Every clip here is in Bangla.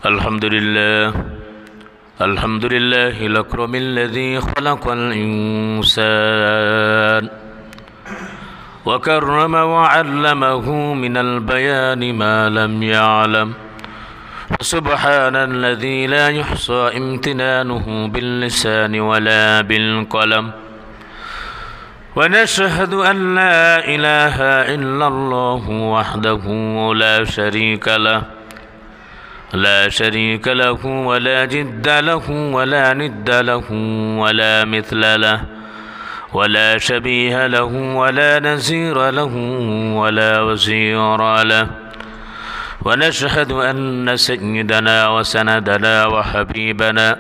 الحمد لله الأكرم الذي خلق الإنسان وكرم وعلمه من البيان ما لم يعلم. سبحان الذي لا يحصى امتنانه باللسان ولا بالقلم. ونشهد أن لا إله إلا الله وحده لا شريك له ولا جد له ولا ند له ولا مثل له ولا شبيه له ولا نزير له ولا وزير له. ونشهد أن سيدنا وسندنا وحبيبنا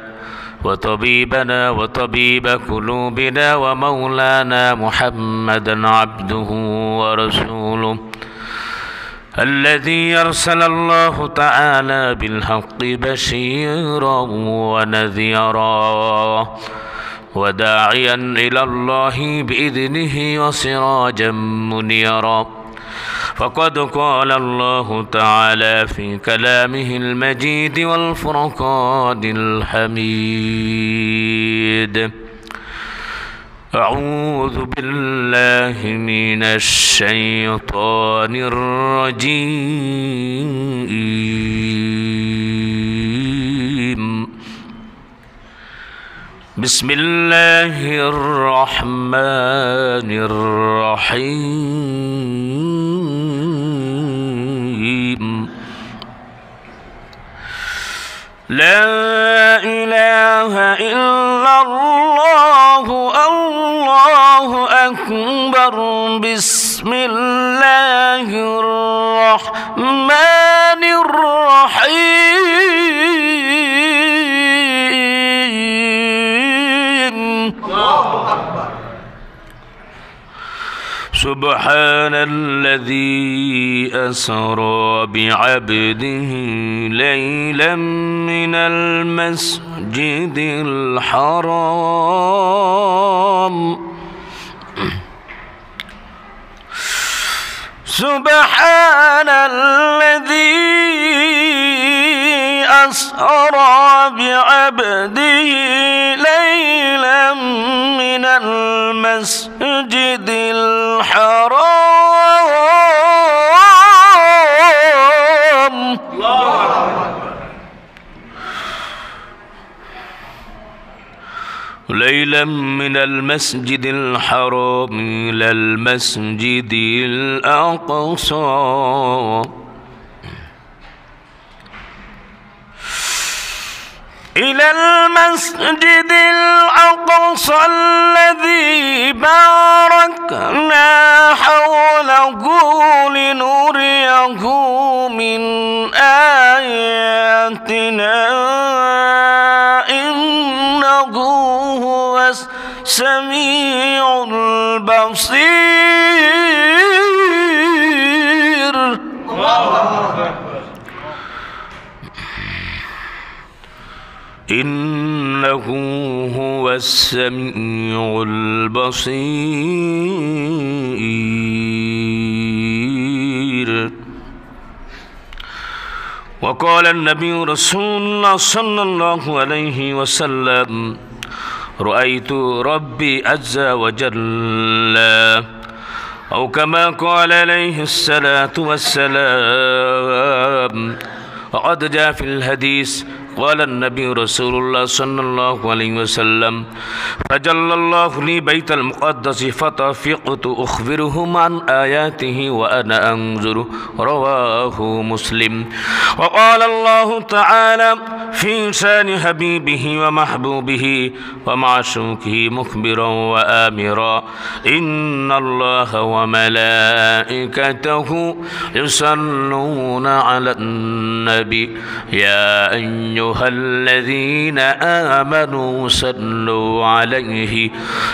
وطبيبنا وطبيب قلوبنا ومولانا محمدا عبده ورسوله الذي أرسل الله تعالى بالحق بشيرا ونذيرا وداعيا إلى الله بإذنه وسراجا منيرا. فقد قال الله تعالى في كلامه المجيد والفرقان الحميد: أعوذ بالله من الشيطان الرجيم. بسم الله الرحمن الرحيم. لا إله إلا الله الله أكبر. بسم الله الرحمن الرحيم. سبحان الذي أسرى بعبده ليلا من المسجد الحرام. سبحان الذي أسرى بعبده ليلا من المسجد الحرام ليلا من المسجد الحرام إلى المسجد الأقصى الذي باركنا حوله لنريه من آياتنا إنه هو السميع البصير. إنه هو السميع البصير. وقال النبي رسول الله صلى الله عليه وسلم: رأيت ربي عز وجل، أو كما قال عليه الصلاة والسلام. وقد جاء في الحديث قال النبي رسول الله صلى الله عليه وسلم: فجل الله لي بيت المقدس فطفقت أخبرهم عن آياته وأنا أنظر. رواه مسلم. وقال الله تعالى في شان حبيبه ومحبوبه ومعشوقه مخبرا وآمرا: إن الله وملائكته يصلون على النبي يا أيها الذين آمنوا صلوا عليه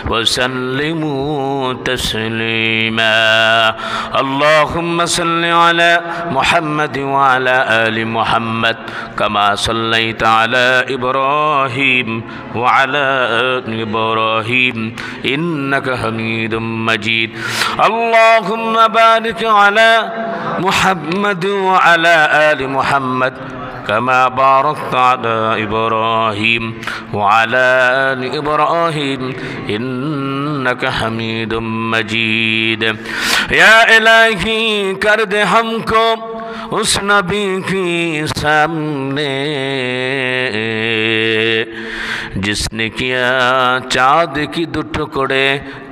وسلموا تسليما. اللهم صل على محمد وعلى آل محمد كما صليت على إبراهيم وعلى آل إبراهيم إنك حميد مجيد. اللهم بارك على محمد وعلى آل محمد كما باركت على إبراهيم وعلى آل إبراهيم إنك حميد مجيد या इलाही कर दे हमको उस नबी की सामने जिसने किया चाँद की दो टुकड़े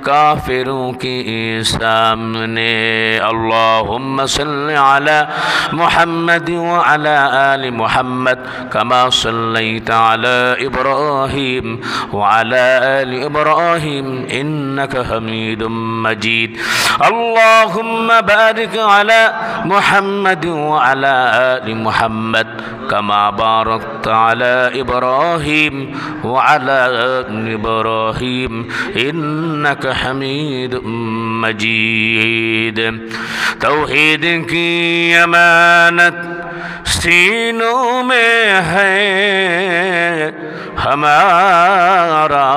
काफिरों के सामने अल्लाहुम्मा सल्लि अला मुहम्मद व अला आलि मुहम्मद कमा सल्लैता अला इब्राहीम व अला आलि इब्राहीम इन्नका हमीदुम मजीद अल्लाहुम्मा बारिक अला मुहम्मद व अला आलि मुहम्मद कमा बारकता अला इब्राहीम व अला आलि इब्राहीम इन्नका हमीद मजीद तौहीद की अमानत सीनों में है हमारा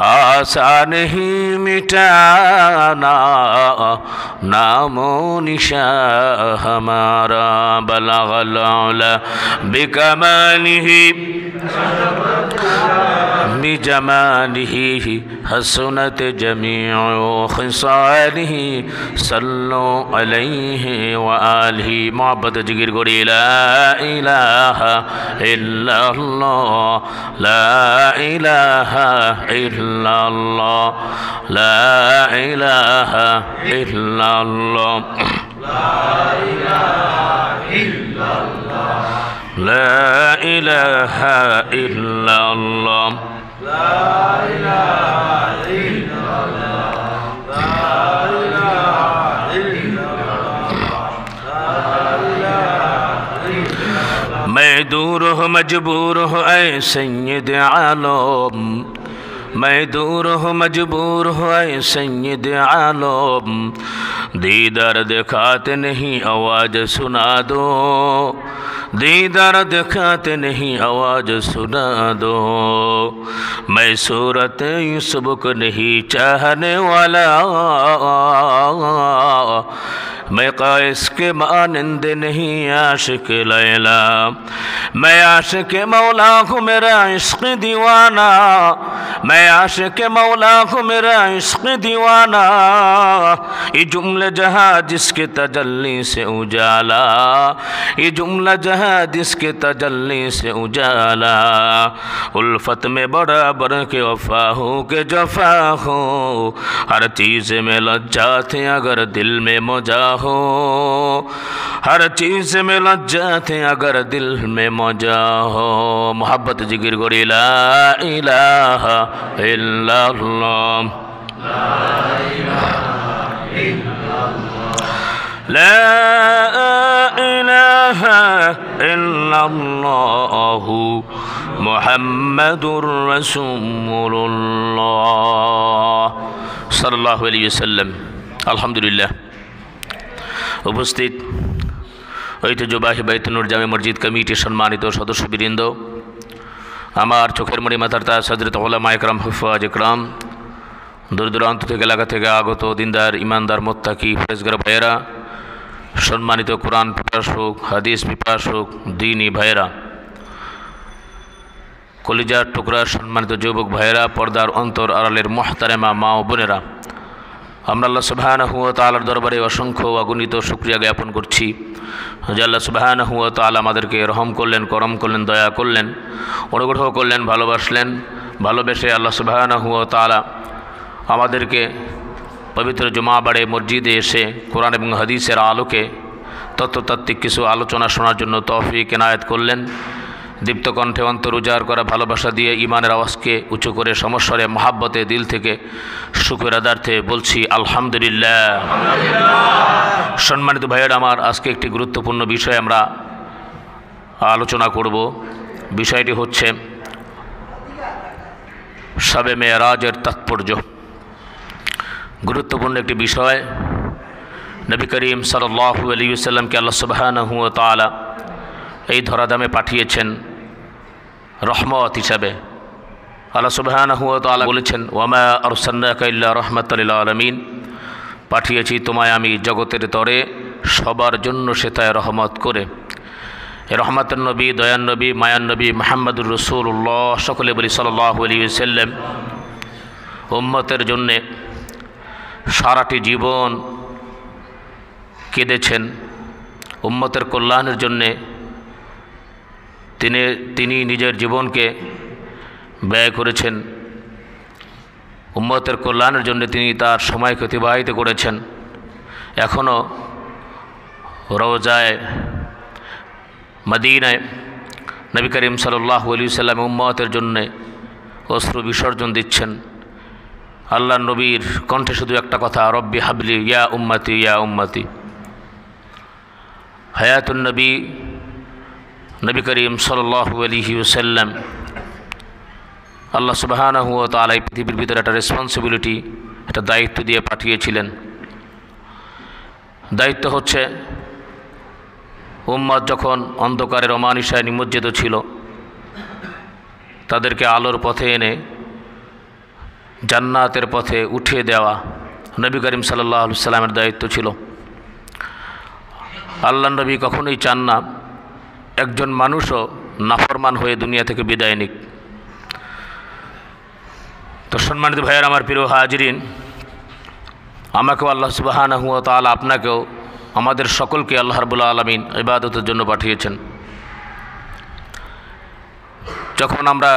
आसान ही मिटाना नामो निशा हमारा बलगल उला बिकमालिही बिजमालिही हसनत जमीउ खिसालिही सल्लु अलैहि व आलिहि मोहब्बत जिकिर करी ला इलाहा इल्लल्लाह ला इलाहा इल्लल्लाह ला इलाहा इल्लल्लाह ला इलाहा इल्लल्लाह मैं दूर हूँ मजबूर हूँ ऐ सैयद आलम मैं दूर हूँ मजबूर हूँ ऐ सैयद आलम दीदार दिखाते नहीं आवाज़ सुना दो दीदार दिखाते नहीं आवाज़ सुना दो मैं सूरत यूसुफ को नहीं चाहने वाला मैं कायस के मानंद नहीं आशिक लैला मैं आशिक मौला को मेरा इश्क दीवाना मैं आशिक मौला को मेरा इश्क दीवाना ये जुमला जहाँ जिसके तजल्ली से उजाला ये जुमला जहाँ जिसके तजल्ली से उजाला उल्फत में बराबर के वफा हो के जफा हो हर चीज़ में लज्जा थे अगर दिल में मौजा हो हर चीज़ में लज्जा थे अगर दिल में मौजा हो मोहब्बत जिकिर करी ला इलाहा इल्लल्लाह ला इलाहा इल्लल्लाह मुहम्मदुर रसूलुल्लाह सल्लल्लाहु अलैहि वसल्लम। अल्हम्दुलिल्लाह उपस्थित ঐতিহ্যবাহী বাইতুন্নুর জামে মসজিদ কমিটির সম্মানিত সদস্যবৃন্দ, আমার চোখের মণি মাথার তাজ হযরত উলামা ইকরাম হুফাজ ইকরাম, দূর দূরান্ত থেকে এলাকা থেকে আগত দিনদার ইমানদার মুত্তাকি ফরেজগার ভাইয়েরা, সম্মানিত কোরআন পিপাসুক হাদিস পিপাসুক দ্বীনি ভাইয়েরা, কলিজার টুকরা সম্মানিত যুবক ভাইয়েরা, পর্দার অন্তর আড়ালের মুহতারেমা মা ও বোনেরা, আমরা আল্লাহ সুবহানাহু ওয়া তাআলার দরবারে অসংখ্য অগণিত শুকরিয়া জ্ঞাপন করছি যে আল্লাহ সুবহানাহু ওয়া তাআলা আমাদেরকে রহম করলেন, করম করলেন, দয়া করলেন, অনুগ্রহ করলেন, ভালোবাসলেন। ভালোবেসে আল্লাহ সুবহানাহু ওয়া তাআলা আমাদেরকে পবিত্র জুমাবাড়ে মসজিদে এসে কোরআন এবং হাদিসের আলোকে তত্ত্বতাত্ত্বিক কিছু আলোচনা শোনার জন্য তৌফিক এনায়েত করলেন। দীপ্ত কণ্ঠে অন্তর উজাড় করা ভালোবাসা দিয়ে ইমানের আওয়াজকে উঁচু করে সমস্বরে মহাব্বতে দিল থেকে শুকর আদার্থে বলছি আলহামদুলিল্লাহ। সম্মানিত ভাইয়েরা আমার, আজকে একটি গুরুত্বপূর্ণ বিষয় আমরা আলোচনা করব। বিষয়টি হচ্ছে শবে মেরাজের তাৎপর্য। গুরুত্বপূর্ণ একটি বিষয়। নবী করিম সাল্লাল্লাহু আলাইহি ওয়াসাল্লামকে আল্লাহ সুবহানাহু ওয়া তাআলা এই ধরাধামে পাঠিয়েছেন রহমত হিসাবে। আল্লাহ সুবহানাহু ওয়া তাআলা বলেছেন, ওয়ামা আরসালনাকা ইল্লা রাহমাতাল লিল আলামিন, পাঠিয়েছি তোমায় আমি জগতের তরে সবার জন্য সে তাই রহমত করে। রহমতের নবী, দয়ার নবী, মায়ার নবী মুহাম্মদুর রাসূলুল্লাহ, সকলে বলি সাল্লাল্লাহু আলাইহি ওয়াসাল্লাম, উম্মতের জন্যে সারাটি জীবন কেঁদেছেন। উম্মতের কল্যাণের জন্যে তিনি নিজের জীবনকে ব্যয় করেছেন। উম্মতের কল্যাণের জন্য তিনি তার সময়কে অতিবাহিত করেছেন। এখনও রওজায় মদিনায় নবী করিম সাল্লাল্লাহু আলাইহি ওয়াসাল্লাম উম্মতের জন্যে অশ্রু বিসর্জন দিচ্ছেন। আল্লাহ নবীর কণ্ঠে শুধু একটা কথা, রব্বি হাবলি ইয়া উম্মতি ইয়া উম্মতি। হায়াতুন নবী, নবী করিম সাল্লাল্লাহু আলাইহি ওয়াসাল্লাম আল্লাহ সুবহানাহু ওয়া তাআলা এই পৃথিবীর ভিতরে একটা রেসপন্সিবিলিটি, একটা দায়িত্ব দিয়ে পাঠিয়েছিলেন। দায়িত্ব হচ্ছে উম্মত যখন অন্ধকারের অমানিসায় নিমজ্জিত ছিল, তাদেরকে আলোর পথে এনে জান্নাতের পথে উঠিয়ে দেওয়া নবী করিম সাল্লাল্লাহু আলাইহি ওয়াসাল্লামের দায়িত্ব ছিল। আল্লাহ নবী কখনোই চান না একজন মানুষও নাফরমান হয়ে দুনিয়া থেকে বিদায় নিক। তো সম্মানিত ভাইয়ের, আমার প্রিয় হাজিরিন, আমাকেও আল্লাহ সুবহানাহু ওয়া তাআলা, আপনাকেও, আমাদের সকলকে আল্লাহ রাব্বুল আলামিন ইবাদতের জন্য পাঠিয়েছেন। যখন আমরা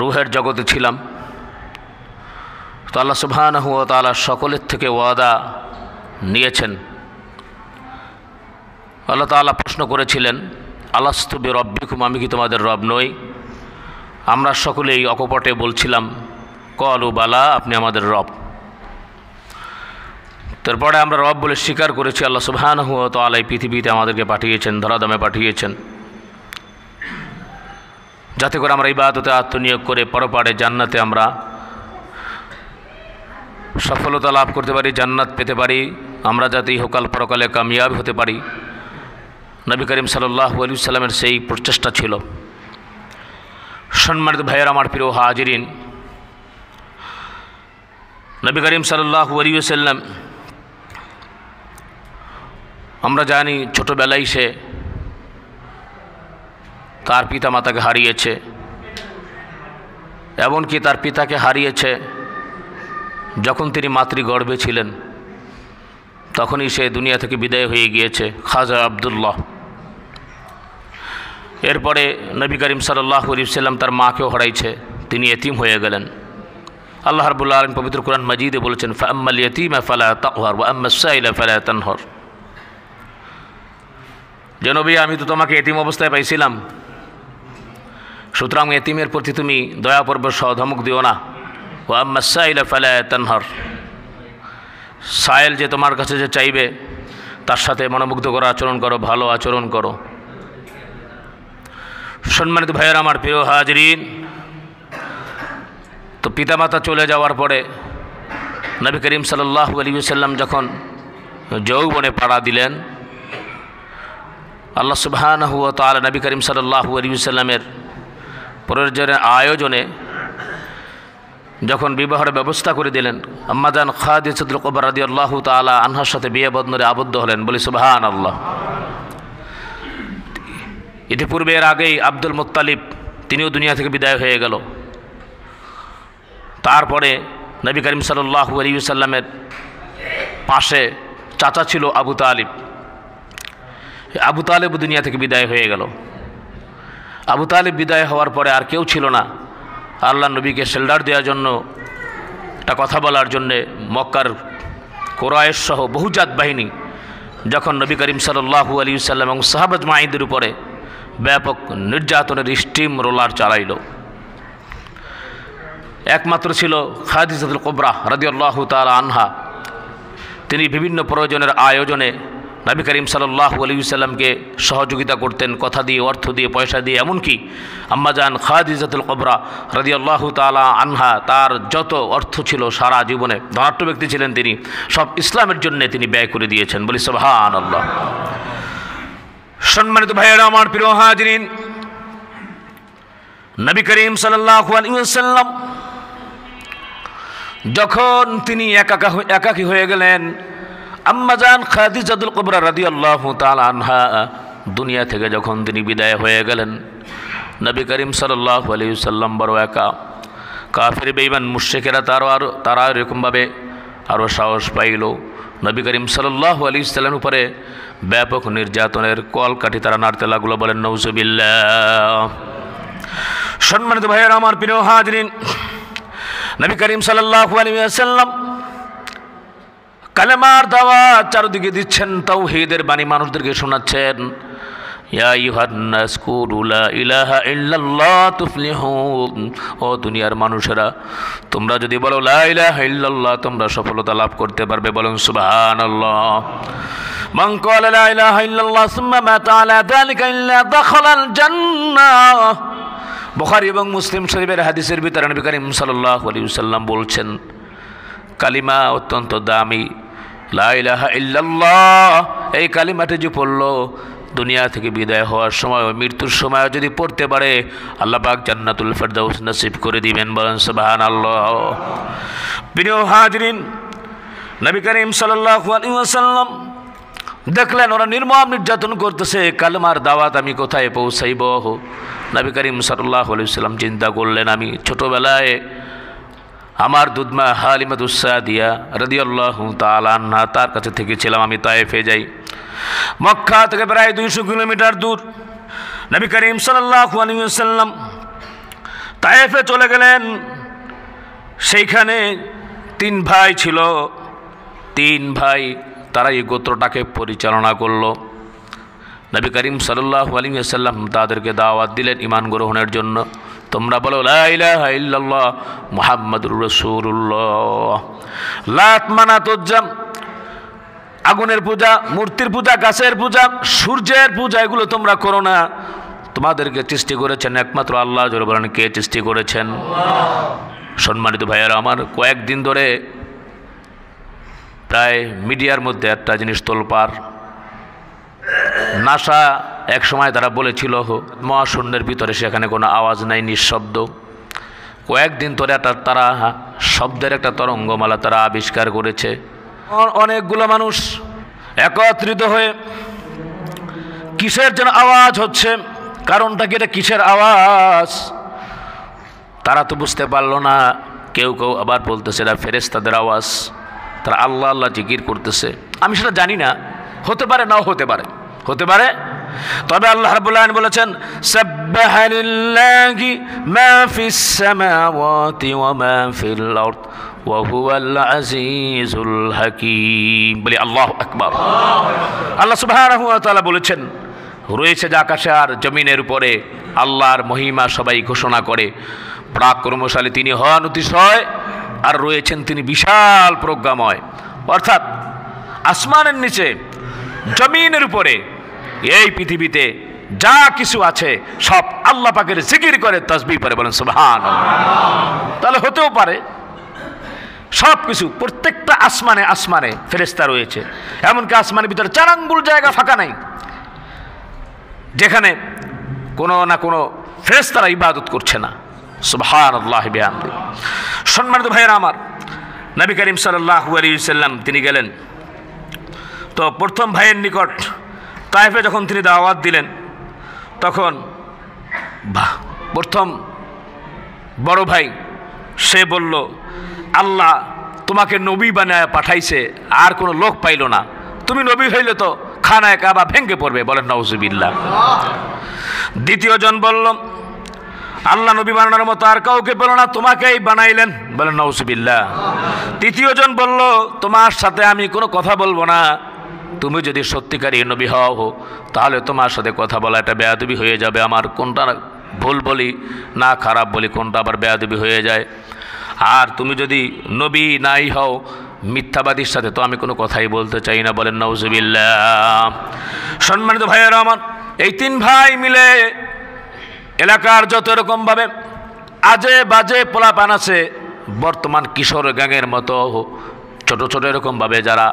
রূহের জগতে ছিলাম, তো আল্লাহ সুবহানাহু ওয়া তাআলা সকলের থেকে ওয়াদা নিয়েছেন। আল্লাহ তাআলা প্রশ্ন করেছিলেন, আলাস্তু বিরব্বিকুম, আমি কি তোমাদের রব নই? আমরা সকলেই অকপটে বলছিলাম, ক্বালু বালা, আপনি আমাদের রব। তারপরে আমরা রব বলে স্বীকার করেছি। আল্লাহ সুবহানাহু ওয়া তাআলা এই পৃথিবীতে আমাদেরকে পাঠিয়েছেন, ধরাধামে পাঠিয়েছেন, যাতে করে আমরা ইবাদতে আত্মনিয়োগ করে পরপারে জান্নাতে আমরা সফলতা লাভ করতে পারি, জান্নাত পেতে পারি, আমরা যাতে ইহকাল পরকালে কামিয়াব হতে পারি। নবী করিম সাল্লাল্লাহু আলাইহি ওয়াসাল্লামের সেই প্রচেষ্টা ছিল। সম্মানিত ভাইয়ের, আমার প্রিয় হাজিরিন, নবী করিম সাল্লাল্লাহু আলাইহি ওয়াসাল্লাম, আমরা জানি ছোটোবেলায় সে তার পিতা মাতাকে হারিয়েছে, এমনকি তার পিতাকে হারিয়েছে যখন তিনি মাতৃগর্ভে ছিলেন, তখনই সে দুনিয়া থেকে বিদায় হয়ে গিয়েছে, খাজা আব্দুল্লাহ। এরপরে নবী করিম সাল্লাল্লাহু আলাইহি ওয়াসাল্লাম তার মাকেও হারাইছে, তিনি এতিম হয়ে গেলেন। আল্লাহ রাব্বুল আলামিন পবিত্র কোরআন মাজিদে বলেছেন, ফাআম্মাল ইয়াতীমা ফালা তাকহার ওয়া আম্মাস সাইলা ফালা তানহার। যে নবী, আমি তো তোমাকে এতিম অবস্থায় পাইছিলাম, সুতরাং এতিমের প্রতি তুমি দয়া পরবশ হও, ধমক দিও না। ওয়া আম্মাস সাইলা ফালা তানহার, সায়েল যে তোমার কাছে যে চাইবে তার সাথে মনোমুগ্ধ করা আচরণ করো, ভালো আচরণ করো। সম্মানিত ভাইয়ের, আমার প্রিয় হাজিরিন, তো পিতামাতা চলে যাওয়ার পরে নবী করিম সাল্লাল্লাহু আলাইহি ওয়াসাল্লাম যখন যৌবনে পাড়া দিলেন, আল্লাহ সুবহানাহু ওয়া তাআলা নবী করিম সাল্লাল্লাহু আলাইহি ওয়াসাল্লামের প্রয়োজনের আয়োজনে যখন বিবাহের ব্যবস্থা করে দিলেন, আম্মাজান খাদিজাতুল কুবরা রাদিয়াল্লাহু তাআলা আনহার সাথে বিয়ে বন্ধনে আবদ্ধ হলেন। বলি সুবহানাল্লাহ। ইতিপূর্বে এর আগেই আব্দুল মুত্তালিব, তিনিও দুনিয়া থেকে বিদায় হয়ে গেল। তারপরে নবী করিম সাল্লাল্লাহু আলাইহি ওয়াসাল্লামের পাশে চাচা ছিল আবু তালিব। আবু তালিব দুনিয়া থেকে বিদায় হয়ে গেল। আবু তালিব বিদায় হওয়ার পরে আর কেউ ছিল না আল্লাহ নবীকে শেল্টার দেওয়ার জন্য, একটা কথা বলার জন্যে। মক্কার কুরাইশ সহ বহুজাত বাহিনী যখন নবী করিম সাল্লাল্লাহু আলাইহি ওয়াসাল্লাম এবং সাহাবা আজমাইনদের উপরে ব্যাপক নির্যাতনের স্টিম রোলার চালাইল, একমাত্র ছিল খাদিজাতুল কুবরা রাদিয়াল্লাহু তাআলা আনহা। তিনি বিভিন্ন প্রয়োজনের আয়োজনে নবী করিম সাল্লাল্লাহু আলাইহি ওয়াসাল্লামকে সহযোগিতা করতেন, কথা দিয়ে, অর্থ দিয়ে, পয়সা দিয়ে। এমনকি আম্মাজান খাদিজাতুল কুবরা রাদিয়াল্লাহু তাআলা আনহা, তার যত অর্থ ছিল সারা জীবনে, ধনাঢ্য ব্যক্তি ছিলেন তিনি, সব ইসলামের জন্য তিনি ব্যয় করে দিয়েছেন। বলি সুবহানাল্লাহ। সম্মানিত ভাইয়েরা, আমার প্রিয় হাজিরিন, নবী করিম সাল্লাল্লাহু আলাইহি ওয়াসাল্লাম যখন তিনি একাকী হয়ে গেলেন, আম্মা জান খাদিজাতুল কুবরা রাদিয়াল্লাহু তাআলা আনহা দুনিয়া থেকে যখন তিনি বিদায় হয়ে গেলেন, নবী করিম সাল্লাল্লাহু আলাইহি ওয়াসাল্লাম বড় একা। কাফির বেঈমান মুশরিকেরা তারা এরকমভাবে আরও সাহস পাইল। নবী করিম সাল্লাল্লাহু আলাইহি ওয়াসাল্লামের উপরে ব্যাপক নির্যাতনের কলকাঠি তারা নাড়তে লাগলো, বলেন নাউজুবিল্লাহ। সম্মানিত ভাইয়েরা আমার, প্রিয় হাজরিন, নবী করিম সাল্লাল্লাহু আলাইহি ওয়াসাল্লাম কালেমার দাওয়াত চারদিকে দিচ্ছেন, তাওহীদের বাণী মানুষদেরকে শোনাচ্ছেন। ইয়া আইয়ুহান নাস কুলু লা ইলাহা ইল্লাল্লাহ তুফলিহুন। ও দুনিয়ার মানুষেরা, তোমরা যদি বলো লা ইলাহা ইল্লাল্লাহ, তোমরা সফলতা লাভ করতে পারবে, বলেন সুবহানাল্লাহ। মান ক্বালা লা ইলাহা ইল্লাল্লাহ সুম্মা মাতা আলা যালিকা ইল্লা দাখালাল জান্নাহ। বুখারী এবং মুসলিম শরীফের হাদিসের ভিতরে নবী করিম সাল্লাল্লাহু আলাইহি ওয়াসাল্লাম বলছেন, কালিমা অত্যন্ত দামি, লা ইলাহা ইল্লাল্লাহ। এই কালিমাটি যে পড়ল, দুনিয়া থেকে বিদায় হওয়ার সময়, মৃত্যুর সময় যদি পড়তে পারে, আল্লাহ পাক জান্নাতুল ফেরদাউস নসিব করে দিবেন, বলেন সুবহানাল্লাহ। প্রিয় হাজরিন, নবী করিম সাল্লাল্লাহু আলাইহি ওয়াসাল্লাম দেখলেন ওরা নির্মম নির্যাতন করতেছে, কালেমার দাওয়াত আমি কোথায় পৌঁছাইব? নবী করিম সাল্লাল্লাহু আলাইহি ওয়াসাল্লাম চিন্তা করলেন, আমি ছোটোবেলায় আমার দুধমা হালিমাতুস সাদিয়া রাদিয়াল্লাহু তাআলা আনহা তার কাছে থেকেছিলাম, আমি তায়েফে যাই। মক্কা থেকে প্রায় 200 কিলোমিটার দূর। নবী করিম সাল্লাল্লাহু আলাইহি ওয়াসাল্লাম তায়েফে চলে গেলেন। সেইখানে 3 ভাই ছিল, 3 ভাই, তারা এই গোত্রটাকে পরিচালনা করলো। নবী করিম সাল্লাল্লাহু আলাইহি ওয়াসাল্লাম তাদেরকে দাওয়াত দিলেন ঈমান গ্রহণের জন্য। তোমরা বলো লা ইলাহা ইল্লাল্লাহ মুহাম্মাদুর রাসূলুল্লাহ। লাত মানাত উজ্জা, আগুনের পূজা, মূর্তির পূজা, গাছের পূজা, সূর্যের পূজা, এগুলো তোমরা করো না। তোমাদেরকে সৃষ্টি করেছেন একমাত্র আল্লাহ। জোরে বলেন, কে সৃষ্টি করেছেন? সম্মানিত ভাইয়েরা আমার, কয়েকদিন ধরে প্রায় মিডিয়ার মধ্যে একটা জিনিস তোলপাড়। নাসা এক সময় তারা বলেছিল মহাশূন্যের ভিতরে সেখানে কোনো আওয়াজ নাই, নিঃশব্দ। কয়েকদিন ধরে তারা শব্দের একটা তরঙ্গমালা তারা আবিষ্কার করেছে। অনেকগুলো মানুষ একত্রিত হয়ে কিসের যেন আওয়াজ হচ্ছে, কারণটা কি, এটা কিসের আওয়াজ তারা তো বুঝতে পারলো না। কেউ কেউ আবার বলতেছে এটা ফেরেশতাদের আওয়াজ, তারা আল্লাহ আল্লাহ জিকির করতেছে। আমি সেটা জানি না, হতে পারে, নাও হতে পারে, হতে পারে। তবে আল্লাহ রাব্বুল আলামিন বলেছেন, সাব্বাহা লিল্লাহি মা ফিস সামাওয়াতি ওয়া মা ফিল আরদ ওয়া হুয়াল আজিজুল হাকীম। বলি আল্লাহু আকবার। আল্লাহ সুবহানাহু ওয়া তাআলা বলেছেন, রয়েছে যে আকাশে আর জমিনের উপরে আল্লাহর মহিমা সবাই ঘোষণা করে। পরাক্রমশালী তিনি হন অতিশয়, আর রয়েছেন তিনি বিশাল প্রজ্ঞাময়। অর্থাৎ আসমানের নিচে, জমিনের উপরে, এই পৃথিবীতে যা কিছু আছে সব আল্লাহ পাকের জিকির করে, তাসবিহ পড়ে, বলেন সুবহানাল্লাহ। তাহলে হতেও পারে সব কিছু, প্রত্যেকটা আসমানে আসমানে ফেরেশতা রয়েছে। এমনকি আসমানের ভিতরে 4 আঙ্গুল জায়গা ফাঁকা নাই যেখানে কোনো না কোনো ফেরেশতারা ইবাদত করছে না। সুবহানাল্লাহি বিহামদিহি। সম্মানিত ভাইয়েরা আমার, নবী করিম সাল্লাল্লাহু আলাইহি ওয়াসাল্লাম তিনি গেলেন। তো প্রথম ভাইয়ের নিকট তায়েফে যখন তিনি দাওয়াত দিলেন, তখন প্রথম বড় ভাই সে বলল, আল্লাহ তোমাকে নবী বানায় পাঠাইছে, আর কোনো লোক পাইল না। তুমি নবী হইলে তো খানায় কাবা ভেঙে পড়বে, বলেন নাউজুবিল্লাহ। দ্বিতীয় জন বলল, আল্লাহ নবী বানানোর মতো আর কাউকে পেল না, তোমাকেই বানাইলেন, বলেন নাউজুবিল্লাহ। তৃতীয় জন বলল, তোমার সাথে আমি কোনো কথা বলবো না, তুমি যদি সত্যিকারী নবী হও তাহলে তোমার সাথে কথা বলা এটা বেয়াদবি হয়ে যাবে। আমার কোনটা ভুল বলি না খারাপ বলি, কোনটা আবার বেয়াদবি হয়ে যায়। আর তুমি যদি নবী নাই হও, মিথ্যাবাদীর সাথে তো আমি কোনো কথাই বলতে চাই না, বলেন নাউজুবিল্লাহ। সম্মানিত ভাইয়েরা আমার, এই 3 ভাই মিলে এলাকার যত এরকমভাবে আজে বাজে পোলাপান আছে, বর্তমান কিশোর গ্যাংয়ের মতো ছোট ছোট এরকমভাবে যারা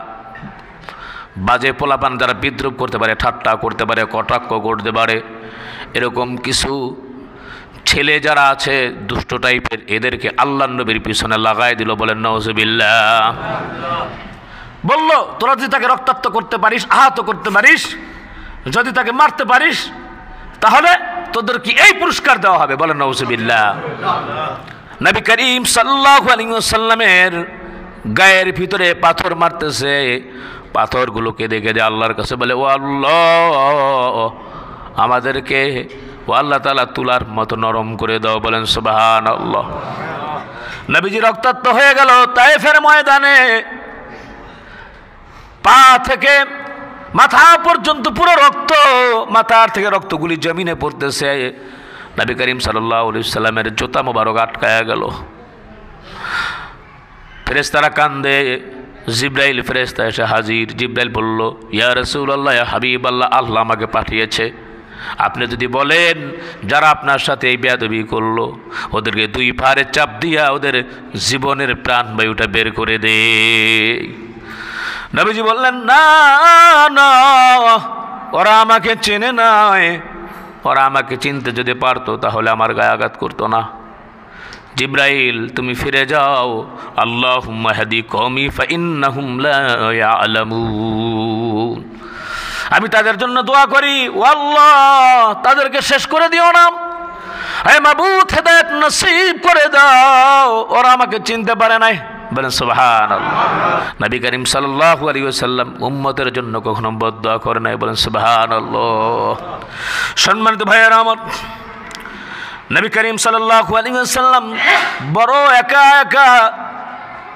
বাজে পোলাপান, যারা বিদ্রুপ করতে পারে, ঠাট্টা করতে পারে, কটাক্ষ করতে পারে, এরকম কিছু ছেলে যারা আছে দুষ্ট টাইপের, এদেরকে আল্লাহর নবীর পিছনে লাগাই দিল, বলেন নাউজুবিল্লাহ। বলল, তোরা যদি তাকে রক্তাক্ত করতে পারিস, আহত করতে পারিস, যদি তাকে মারতে পারিস, তাহলে তোদের কি এই পুরস্কার দেওয়া হবে? বলেন নাউজুবিল্লাহ। নবী করিম সাল্লাল্লাহু আলাইহি ওয়াসাল্লামের গায়ের ভিতরে পাথর মারতেছে, পাথরগুলোকে দেখে যে আল্লাহর কাছে বলে, ও আল্লাহ, আমাদেরকে ও আল্লাহ তাআলা তুলার মতো নরম করে দাও। বলেন সুবহানাল্লাহ। নবীজি রক্তাক্ত হয়ে গেল তায়েফের ময়দানে, পা থেকে মাথা পর্যন্ত পুরো রক্ত, মাথার থেকে রক্তগুলি জমিনে পড়তেছে। নবী করিম সাল্লাল্লাহু আলাইহি ওয়াসাল্লামের জুতা মোবারক আটকায়া গেল। ফেরেশতারা কান্দে, জিবরাইল ফেরেশতা এসে হাজির। জিবরাইল বলল, ইয়া রাসূলুল্লাহ, ইয়া হাবিবাল্লাহ, আল্লাহ আমাকে পাঠিয়েছে, আপনি যদি বলেন যারা আপনার সাথে এই বেয়াদবি করলো ওদেরকে দুই পাহাড়ে চাপ দিয়া ওদের জীবনের প্রাণবায়ুটা বের করে দে। নবীজি বললেন, না না, ওরা আমাকে চেনে নাই, ওরা আমাকে চিনতে যদি পারতো তাহলে আমার গায়ে আঘাত করতো না। জিব্রাইল, তুমি ফিরে যাও, আল্লাহুম্মা হাদি কওমি ফাইন্নাহুম লা ইয়ালামুন, আমি তাদের জন্য দোয়া করি, ও আল্লাহ তাদেরকে শেষ করে দিও না, হে মাবুদ হেদায়েত নসিব করে দাও, ওরা আমাকে চিনতে পারে নাই। বলেন সুবহানাল্লাহ। নবী করিম সাল্লাল্লাহু আলাইহি ওয়াসাল্লাম উম্মতের জন্য কখনো বদদোয়া করে নাই। বলেন সুবহানাল্লাহ। সম্মানিত ভাইয়েরা আমার, নবী করিম সাল্লাল্লাহু আলাইহি ওয়াসাল্লাম বড় একা একা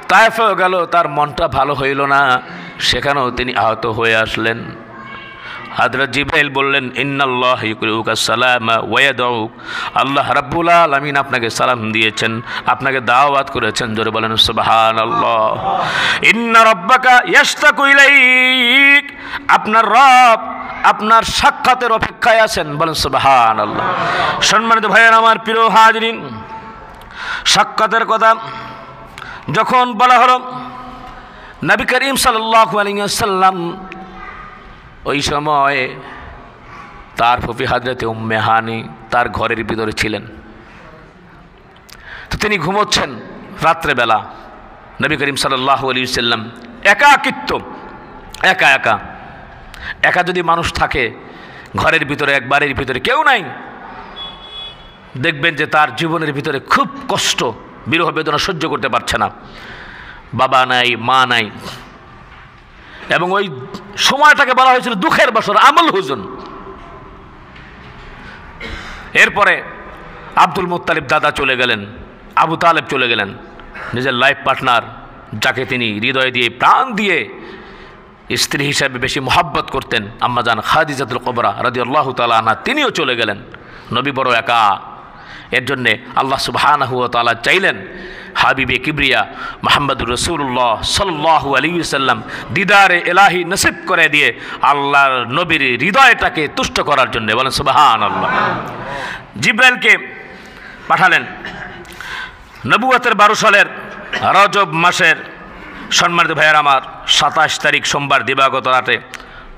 তায়েফে গেল, তার মনটা ভালো হইল না, সেখানেও তিনি আহত হয়ে আসলেন। হযরত জিবরাইল বললেন, ইন্নাল্লাহা ইউকরিউকা সালামা ওয়া ইয়াদউক, আল্লাহ রাব্বুল আলামিন আপনাকে সালাম দিয়েছেন, আপনাকে দাওয়াত করেছেন। জোরে বলেন সুবহানাল্লাহ। ইন্না রাব্বাকা ইয়াশতাকু ইলাইক, আপনার রব আপনার সাক্ষাতের অপেক্ষায় আছেন। বলেন সুবহানাল্লাহ। সম্মানিত ভাইয়েরা আমার, প্রিয় হাজিরিন, সাক্ষাতের কথা যখন বলা হলো, নবী করিম সাল্লাল্লাহু আলাইহি ওয়াসাল্লাম ওই সময় তার ফুফি হযরতে উম্মে হানি তার ঘরের ভিতরে ছিলেন। তো তিনি ঘুমোচ্ছেন রাত্রেবেলা। নবী করিম সাল্লাল্লাহু আলাইহি ওয়াসাল্লাম একাকিত্ব, একা একা একা যদি মানুষ থাকে ঘরের ভিতরে, এক বাড়ির ভিতরে কেউ নাই, দেখবেন যে তার জীবনের ভিতরে খুব কষ্ট, বিরহ বেদনা সহ্য করতে পারছে না, বাবা নাই, মা নাই, এবং ওই সময়টাকে বলা হয়েছিল দুঃখের বছর, আমল হুজুন। এরপরে আব্দুল মুত্তালিব দাদা চলে গেলেন, আবু তালেব চলে গেলেন, নিজের লাইফ পার্টনার, যাকে তিনি হৃদয় দিয়ে প্রাণ দিয়ে স্ত্রী হিসাবে বেশি মহব্বত করতেন, আম্মাজান খাদিজাতুল কুবরা রাদিয়াল্লাহু তাআলা আনহা, তিনিও চলে গেলেন। নবী বড় একা। এর জন্যে আল্লাহ সুবহানাহু ওয়া তাআলা চাইলেন হাবিবে কিবরিয়া মুহাম্মদুর রাসূলুল্লাহ সাল্লাল্লাহু আলাইহি ওয়াসাল্লাম দিদারে ইলাহি নসিব করে দিয়ে আল্লাহর নবীর হৃদয়টাকে তুষ্ট করার জন্য। বলেন সুবহানাল্লাহ। জিবরাইলকে পাঠালেন। নবুয়তের 12 সালের রজব মাসের, সম্মানিত ভাইয়ের আমার, 27 তারিখ সোমবার দিবাগত রাতে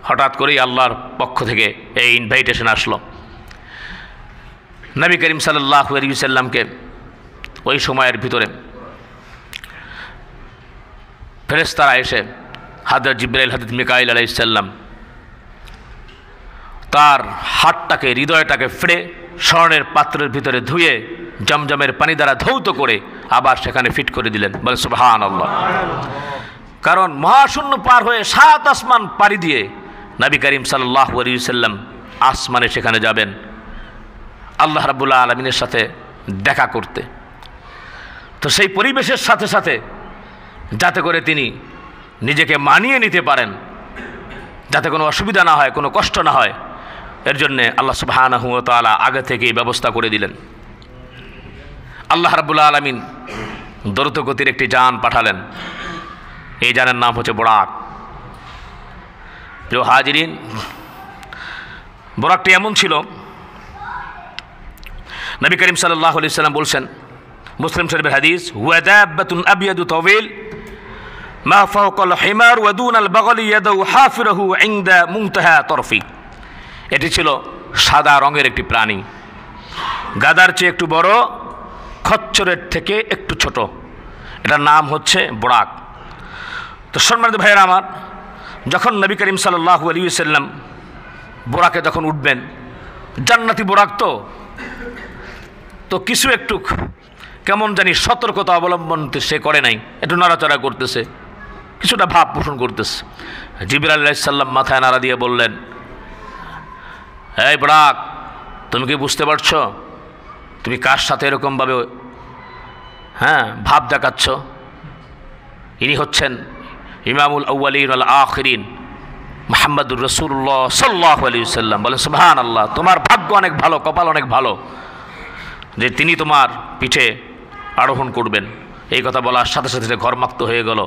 হঠাৎ করেই আল্লাহর পক্ষ থেকে এই ইনভাইটেশন আসলো। নবী করিম সাল্লাল্লাহু আলাইহি ওয়াসাল্লামকে ওই সময়ের ভিতরে ফেরেশতারা এসে হযরত জিবরাইল, হযরত মিকাইল আলাইহিস সালাম তার হাতটাকে, হৃদয়টাকে ফেড়ে স্বর্ণের পাত্রের ভিতরে ধুয়ে জমজমের পানি দ্বারা ধৌত করে আবার সেখানে ফিট করে দিলেন। বলে সুবহানাল্লাহ। কারণ মহাশূন্য পার হয়ে 7 আসমান পাড়ি দিয়ে নবী করিম সাল্লাল্লাহু আলাইহি ওয়াসাল্লাম আসমানে সেখানে যাবেন আল্লাহ রাব্বুল আলামিনের সাথে দেখা করতে। তো সেই পরিবেশের সাথে সাথে যাতে করে তিনি নিজেকে মানিয়ে নিতে পারেন, যাতে কোনো অসুবিধা না হয়, কোনো কষ্ট না হয়, এর জন্যে আল্লাহ সুবহানাহু ওয়া তাআলা আগে থেকেই ব্যবস্থা করে দিলেন। আল্লাহ রাব্বুল আলামিন দ্রুতগতির একটি যান পাঠালেন। এই যানের নাম হচ্ছে বুরাক। প্রিয় হাজিরিন, বুরাকটি এমন ছিল, নবী করিম সাল্লাল্লাহু আলাইহি ওয়াসাল্লাম বলছেন, মুসলিম শরীফের হাদিস, হুয়া দাব্বাতুন আবিয়াদু তাওয়িল মা ফাওকাল হিমার ওয়া দুনাল বাগলি ইয়াদু হাফিরহু ইনদা মুনতাহা তরফি। এটি ছিল সাদা রঙের একটি প্রাণী, গাদার চেয়ে একটু বড়, খচ্চরের থেকে একটু ছোট। এটার নাম হচ্ছে বুরাক। তো সম্মানিত ভাইয়েরা আমার, যখন নবী করিম সাল্লাল্লাহু আলাইহি ওয়াসাল্লাম বোরাকে যখন উঠবেন, জান্নাতি বোরাক তো কিছু একটু কেমন জানি সতর্কতা অবলম্বন সে করে নাই, একটু নড়াচড়া করতেছে, কিছুটা ভাব পোষণ করতেছে। জিবরাইল আলাইহিস সালাম মাথায় নাড়া দিয়ে বললেন, এই বোরাক, তুমি কি বুঝতে পারছো তুমি কার সাথে এরকমভাবে ভাব দেখাচ্ছ? ইনি হচ্ছেন ইমামুল আউয়ালিন ওয়াল আখিরিন মুহাম্মাদুর রাসূলুল্লাহ সাল্লাল্লাহু আলাইহি ওয়াসাল্লাম। বলেন সুবহানাল্লাহ, তোমার ভাগ্য অনেক ভালো, কপাল অনেক ভালো যে তিনি তোমার পিঠে আরোহণ করবেন। এই কথা বলার সাথে সাথে সে ঘরমাক্ত হয়ে গেল,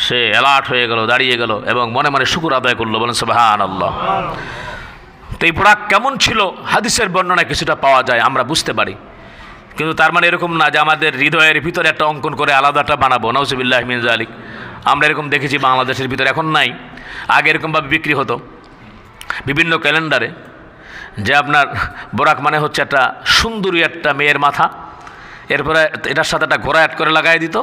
সে অ্যালার্ট হয়ে গেল, দাঁড়িয়ে গেল এবং মনে মনে শুকর আদায় করলো। বলেন সুবহানাল্লাহ। তো এই বোরাক কেমন ছিল হাদিসের বর্ণনায় কিছুটা পাওয়া যায়, আমরা বুঝতে পারি, কিন্তু তার মানে এরকম না যে আমাদের হৃদয়ের ভিতরে একটা অঙ্কন করে আলাদাটা বানাবো। নাউজুবিল্লাহি মিন যালিক। আমরা এরকম দেখেছি বাংলাদেশের ভিতরে, এখন নাই, আগে এরকমভাবে বিক্রি হতো বিভিন্ন ক্যালেন্ডারে, যে আপনার বোরাক মানে হচ্ছে একটা সুন্দরী একটা মেয়ের মাথা, এরপরে এটার সাথে একটা ঘোড়া অ্যাড করে লাগাই দিত,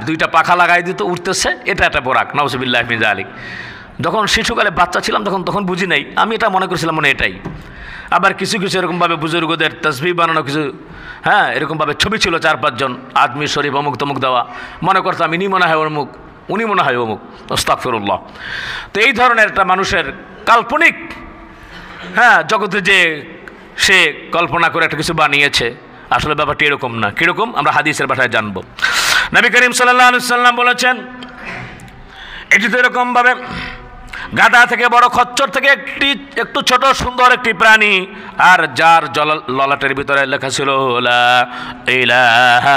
দুইটা পাখা লাগাই দিত, উঠতেছে, এটা একটা বোরাক। নাউজুবিল্লাহি মিন যালিক। যখন শিশুকালে বাচ্চা ছিলাম তখন বুঝি নাই, আমি এটা মনে করেছিলাম মনে এটাই। আবার কিছু কিছু এরকমভাবে বুজুর্গদের তসবিহ বানানো কিছু এরকমভাবে ছবি ছিল 4-5 জন, আদমি শরীফ অমুক তমুক দেওয়া, মনে করতাম ইনি মনে হয় অমুক, উনি মনে হয় অমুক, আস্তাগফিরুল্লাহ। তো এই ধরনের একটা মানুষের কাল্পনিক জগতে যে সে কল্পনা করে একটা কিছু বানিয়েছে, আসলে ব্যাপারটি এরকম না। কীরকম আমরা হাদিসের ভাষায় জানবো। নবী করিম সাল্লাল্লাহু আলাইহি ওয়াসাল্লাম বলেছেন, এটি তো এরকমভাবে গাধা থেকে বড়, খচ্চর থেকে একটু ছোট সুন্দর একটি প্রাণী, আর যার ললাটের ভিতরে লেখা ছিল লা ইলাহা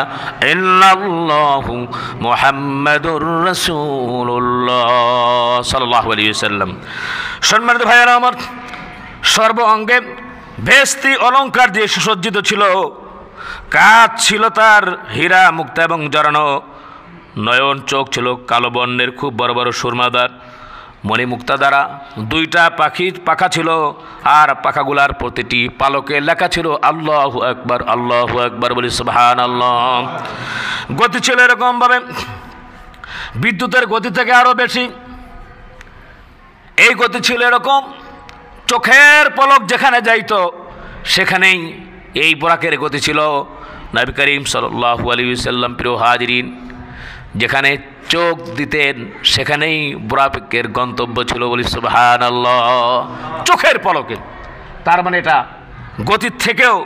ইল্লাল্লাহু মুহাম্মাদুর রাসূলুল্লাহ সাল্লাল্লাহু আলাইহি ওয়াসাল্লাম। সম্মানিত ভাইয়েরা আমার, সর্ব অঙ্গে ভেস্তি অলংকার দিয়ে সুসজ্জিত ছিল, কাজ ছিল তার হীরা মুক্তা এবং জড়ানো, নয়ন চোখ ছিল কালো বর্ণের, খুব বড় বড় সুরমাদার, মণিমুক্তা দ্বারা 2টা পাখা ছিল, আর পাখাগুলার প্রতিটি পালকে লেখা ছিল আল্লাহু আকবার, আল্লাহু আকবার, বলি সুবহানাল্লাহ। গতি ছিল এরকমভাবে বিদ্যুতের গতি থেকে আরও বেশি। এই গতি ছিল এরকম, চোখের পলক যেখানে যাইত সেখানেই এই বোরাকের গতি ছিল। নবী করিম সাল্লাল্লাহু আলাইহি ওয়াসাল্লাম, প্রিয় হাজিরিন, যেখানে চোখ দিতেন সেখানেই বোরাকের গন্তব্য ছিল, বলি সুবহানাল্লাহ, চোখের পলকে। তার মানে এটা গতির থেকেও,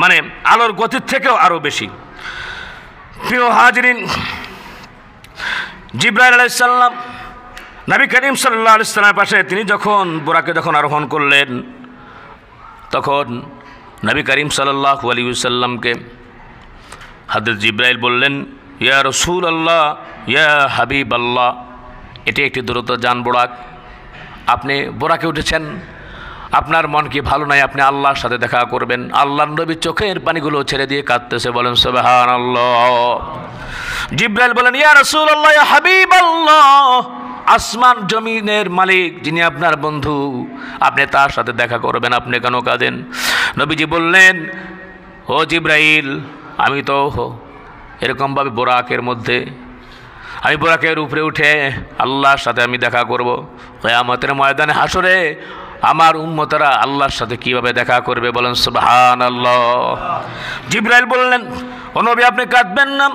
মানে আলোর গতির থেকেও আরও বেশি। প্রিয় হাজিরিন, জিবরাইল আলাইহিস সালাম নবী করিম সাল্লাল্লাহু আলাইহি ওয়াসাল্লামের পাশে তিনি যখন বোরাকে আরোহণ করলেন, তখন নবী করিম সাল্লাল্লাহু আলাইহি ওয়াসাল্লামকে হযরত জিবরাইল বললেন, ইয়া রাসূলুল্লাহ, ইয়া হাবিবাল্লাহ, এটি একটি দ্রুত যান বোরাক, আপনি বোরাকে উঠেছেন, আপনার মন কি ভালো নাই, আপনি আল্লাহর সাথে দেখা করবেন। আল্লাহর নবী চোখের পানিগুলো ছেড়ে দিয়ে কাঁদতেছে, বলেন সুবহানাল্লাহ। জিবরাইল বলেন, ইয়া রাসূলুল্লাহ, ইয়া হাবিবাল্লাহ, আসমান জমিনের মালিক যিনি আপনার বন্ধু, আপনি তার সাথে দেখা করবেন, আপনি কেন কাঁদেন? নবীজি বললেন, ও জিবরাইল, আমি তো এরকমভাবে বোরাকের মধ্যে, আমি বোরাকের উপরে উঠে আল্লাহর সাথে আমি দেখা করব। কিয়ামতের ময়দানে হাসরে আমার উম্মতরা আল্লাহর সাথে কিভাবে দেখা করবে, বলেন সুবহানাল্লাহ। জিবরাইল বললেন, ও নবী, আপনি কাঁদবেন না।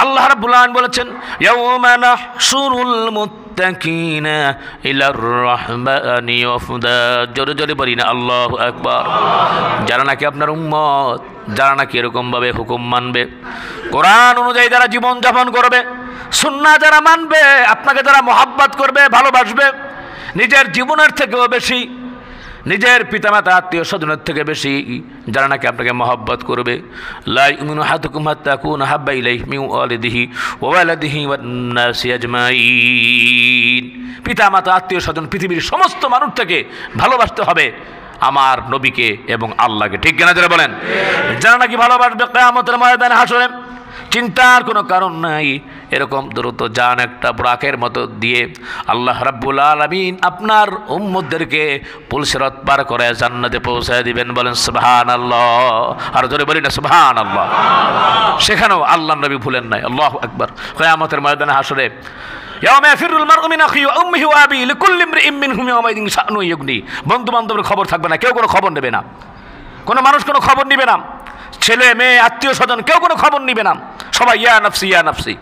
আল্লাহ রাব্বুল আলামিন বলেছেন, ইয়াউমা নাহশুরুল মুত্তাকিনা ইলার রাহমানি ওয়াফদা। জোরে জোরে বলি না আল্লাহু আকবার। যারা নাকি আপনার উম্মত, যারা নাকি এরকমভাবে হুকুম মানবে, কোরআন অনুযায়ী যারা জীবন যাপন করবে, সুন্নাহ যারা মানবে, আপনাকে যারা মহব্বত করবে, ভালোবাসবে, নিজের জীবনের থেকেও বেশি, নিজের পিতামাতা আত্মীয় স্বজনের থেকে বেশি যারা নাকি আপনাকে মহব্বত করবে, লা ইউমিনু আহাদুকুম হাত্তা আকুনা হাব্বা ইলাইহি মিন ওয়ালিদিহি ওয়া ওয়ালাদিহি ওয়ান নাসি আজমাইন। পিতামাতা আত্মীয় স্বজন পৃথিবীর সমস্ত মানুষ থেকে ভালোবাসতে হবে আমার নবীকে এবং আল্লাহকে, ঠিক কিনা যারা বলেন? যারা নাকি ভালোবাসবে কিয়ামতের ময়দানে হাসরে চিন্তার কোনো কারণ নাই, এরকম দ্রুত যান একটা বোরাকের মতো দিয়ে আল্লাহ রাব্বুল আলামিন আপনার উম্মতদেরকে পুলসিরাত পার করে জান্নাতে পৌঁছায় দিবেন, বলেন সুবহানাল্লাহ। আর জোরে বলি না সুবহানাল্লাহ। সেখানেও আল্লাহর নবী ভুলেন নাই, আল্লাহু আকবার। কিয়ামতের ময়দানে হাসরে ইয়াউমা ইয়াফিরুল মারউ মিন আখিহি ওয়া উম্মিহি ওয়া আবিহি লিকুল্লি ইমরিইম মিনহুম ইয়াউমাইযিন শা'নুন ইউগনি। বন্ধু বান্ধবের খবর থাকবে না, কেউ কোনো খবর নেবে না, কোনো মানুষ কোনো খবর নেবে না, ছেলে মেয়ে আত্মীয় স্বজন কেউ কোনো খবর নেবে না, সবাই ইয়া নাফসি ইয়া নাফসি।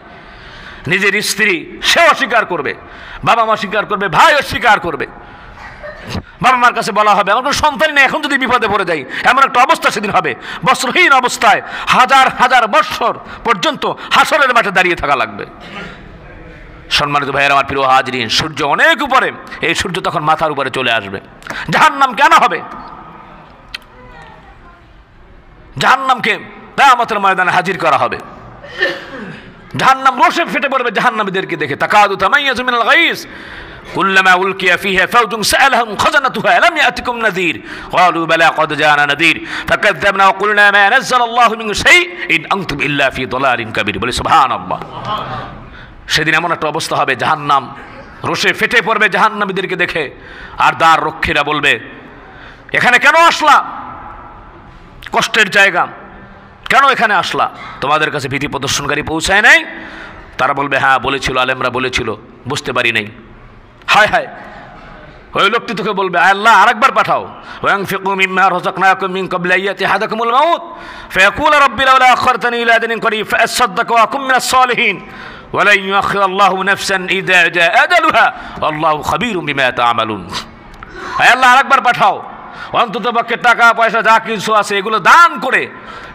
নিজের স্ত্রী সেও অস্বীকার করবে, বাবা মা স্বীকার করবে, ভাই অস্বীকার করবে। বাবা মার কাছে বলা হবে আমার কোনো সন্তানই নেই, এখন যদি বিপদে পড়ে যাই, এমন একটা অবস্থা সেদিন হবে, বস্ত্রহীন অবস্থায় হাজার হাজার বৎসর পর্যন্ত হাসরের মাঠে দাঁড়িয়ে থাকা লাগবে। সম্মানিত ভাইয়ের আমার প্রিয় হাজরিন, সূর্য অনেক উপরে, এই সূর্য তখন মাথার উপরে চলে আসবে। জাহান্নাম কেন হবে? জাহান্নামকে কিয়ামতের ময়দানে হাজির করা হবে। জাহান্নাম রোষে ফেটে পড়বে জাহান্নামীদেরকে দেখে। তাকাদু তামাইয়াজু মিনাল গাইজ কুল্লামা উলকিয়া ফিহা ফাওজুন সাআলাহুম খাজানাতুহা আলাম ইয়াতিকুম নাযীর ক্বালু বালা ক্বাদ জাআনা নাযীর ফাকাযযাবনা ওয়া কুলনা মা নাযালাল্লাহু মিন শাই ইন আনতুম ইল্লা ফি দালালিন কাবীর। বলে সুবহানাল্লাহ। সেদিন এমন একটা অবস্থা হবে, জাহান্নাম রোষে ফেটে পড়বে জাহান্নামীদেরকে দেখে, আর দ্বার রক্ষীরা বলবে এখানে কেন আসলা? কষ্টের জায়গা, কেন এখানে আসলা? তোমাদের কাছে ভীতি প্রদর্শনকারী পৌঁছায় নাই? তারা বলবে হ্যাঁ বলেছিল, আলেমরা বলেছিল, বুঝতে পারি নাই। হায় হায়, ওই লোকটি তোকে বলবে আল্লাহ আরেকবার পাঠাও। ওয়ানফিকু মিম্মা রাযাকনাকুম মিন ক্বাবলি আইয়াতি আহাদাকুমুল মাউত ফায়াকুলু রাব্বি লাউলা আখখারতানি ইলা আজালিন করিব ফাআসাদদাকু ওয়া আকুম মিনাস সালিহিন ওয়ালা ইউআখিরুল্লাহু নাফসান ইযা জাআ আজালুহা আল্লাহু খাবীরুম বিমা তা'মালুন। আল্লাহ আরেকবার পাঠাও, অন্ততপক্ষে টাকা পয়সা যা কিছু আছে এগুলো দান করে,